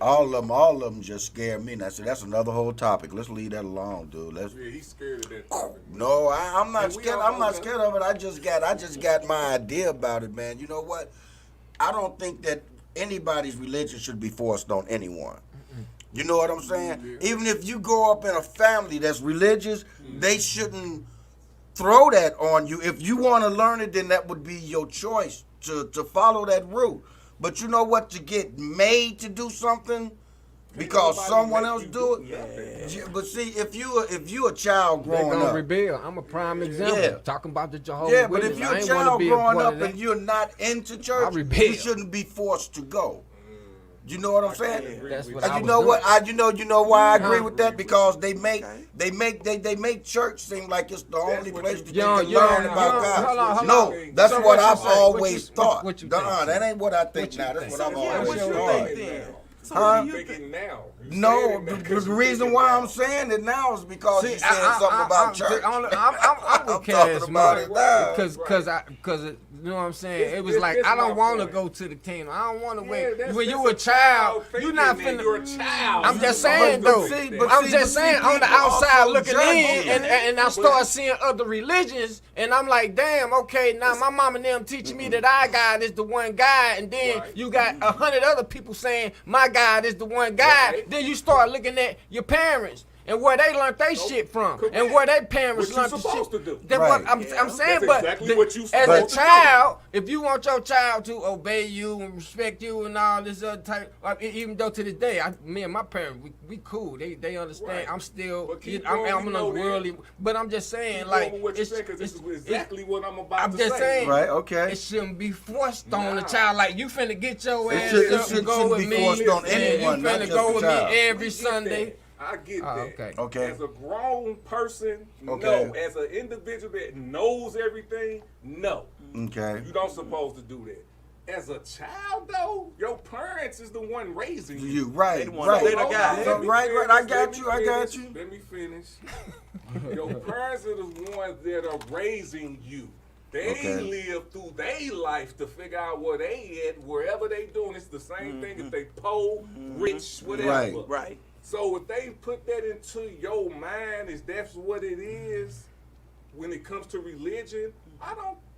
all of them just scare me. And I said that's another whole topic. Let's leave that alone, dude. He's scared of that topic. No, I'm not scared. I'm not scared of it. I just got my idea about it, man. You know what? I don't think that anybody's religion should be forced on anyone. You know what I'm saying? Yeah. Even if you grow up in a family that's religious, they shouldn't throw that on you. If you want to learn it, then that would be your choice to follow that route. But you know what? To get made to do something because someone else do it. Yeah. But see, if you a child growing they gonna up, rebel. I'm a prime example. Yeah. Talking about the Jehovah's Witness. But if you're a child growing up and you're not into church, you shouldn't be forced to go. You know what I'm saying? That's what you know what? You know why I agree with that, because they make church seem like it's the only place that you can learn about God. No, that's what I've always thought. That ain't what I think now. That's what I've always thought. So what do you think now? No, the reason why I'm saying it now is because you said something about church. I'm with Cass, man, because you know what I'm saying. It was like I don't want to go to the kingdom. I don't want to wait. When you a child, you're not finna. You're a child. I'm just saying though. I'm just saying on the outside looking in, and I start seeing other religions, and I'm like, damn, okay, now my mom and them teaching me that our God is the one God, and then you got 100 other people saying my God is the one God. Then you start looking at your parents and where they learned their shit from, and where their parents learned the shit. To do. That's what I'm saying. That's exactly what you as a child, if you want your child to obey you and respect you and all this other type, even though to this day, me and my parents, we cool. They understand. Right. I'm still, I'm not worldly, but I'm just saying, like, it's exactly what I'm about to say. I'm just saying, right? Okay. It shouldn't be forced on the child. Like, you finna get your ass up and go with me. Forced on anyone, you finna go with me every Sunday. I get that. Okay. As a grown person, no. As an individual that knows everything, no. Okay. You don't supposed to do that. as a child, though, your parents is the one raising you. Right, They the one- right. they the guy. Right. I got you. Let me finish. Your parents are the ones that are raising you. They live through their life to figure out where they at, wherever they doing. It's the same thing if they poor, rich, whatever. Right. So if they put that into your mind, is that's what it is when it comes to religion,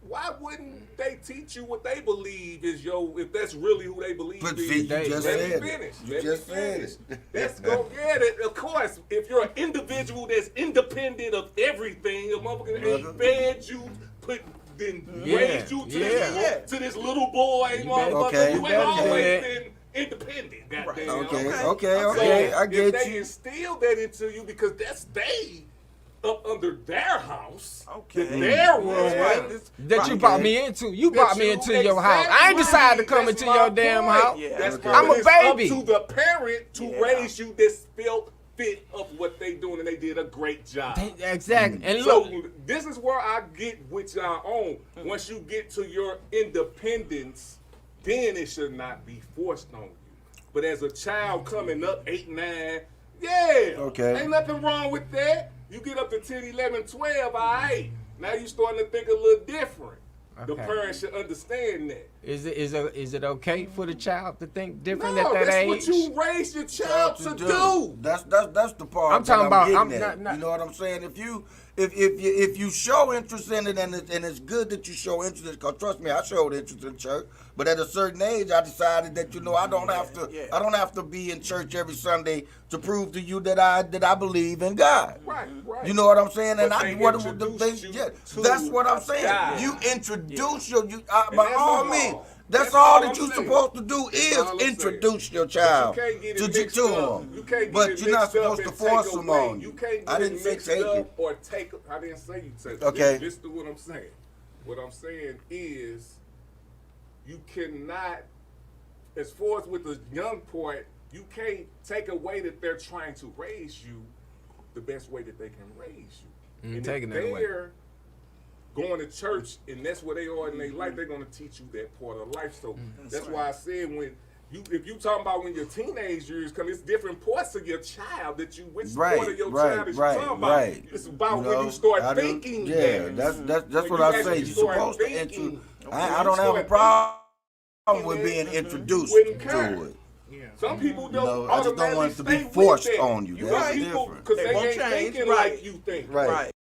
why wouldn't they teach you what they believe is if that's really who they believe But is? see, you just Let said me finish. it. You Let just me said finish. it. Let's go get it. Of course, if you're an individual that's independent of everything, a motherfucker ain't fed you, raised you to this little boy, motherfucker. You ain't always been independent. Goddamn. Okay. I get if they you. instill that into you because that's they up under their house, Okay. their room. That you brought me into. You brought me into your house. I ain't decided to come into your damn house. I'm a baby. It's up to the parent to raise you this felt fit of what they doing, and they did a great job. Exactly. And so look, this is where I get with y'all on. Once you get to your independence, then it should not be forced on you. But as a child coming up, 8, 9, ain't nothing wrong with that. You get up to 10, 11, 12, all right. Now you starting to think a little different. The parents should understand that. Is it okay for the child to think different No, at that that's age? what you raise your child to do. That's the part. I'm talking about. You know what I'm saying? If you show interest in it and it's good that you show interest in it, because trust me, I showed interest in church. But at a certain age, I decided that I don't have to be in church every Sunday to prove to you that I believe in God. Right. You know what I'm saying? But that's what I'm saying. God. You introduce by all means. That's all that you're supposed to do is introduce your child to him. But you're not supposed to force them on you. I didn't say take it. Or take. I didn't say you take it. Okay. Listen to what I'm saying. What I'm saying is, you cannot, as far as with the young part, you can't take away that they're trying to raise you the best way that they can raise you. And taking if that away. they're going to church and that's where they are in their life, they're going to teach you that part of life. So that's why I said if you talking about when your teenage years come, it's different parts of your child which part of your child is you talking about. It's about when you start thinking. Yeah, that's what I say. You're supposed to introduce. I don't have a problem with being introduced to it. Some people don't. I just don't want it to be forced on you. That's different. Because they ain't thinking like you think. Right.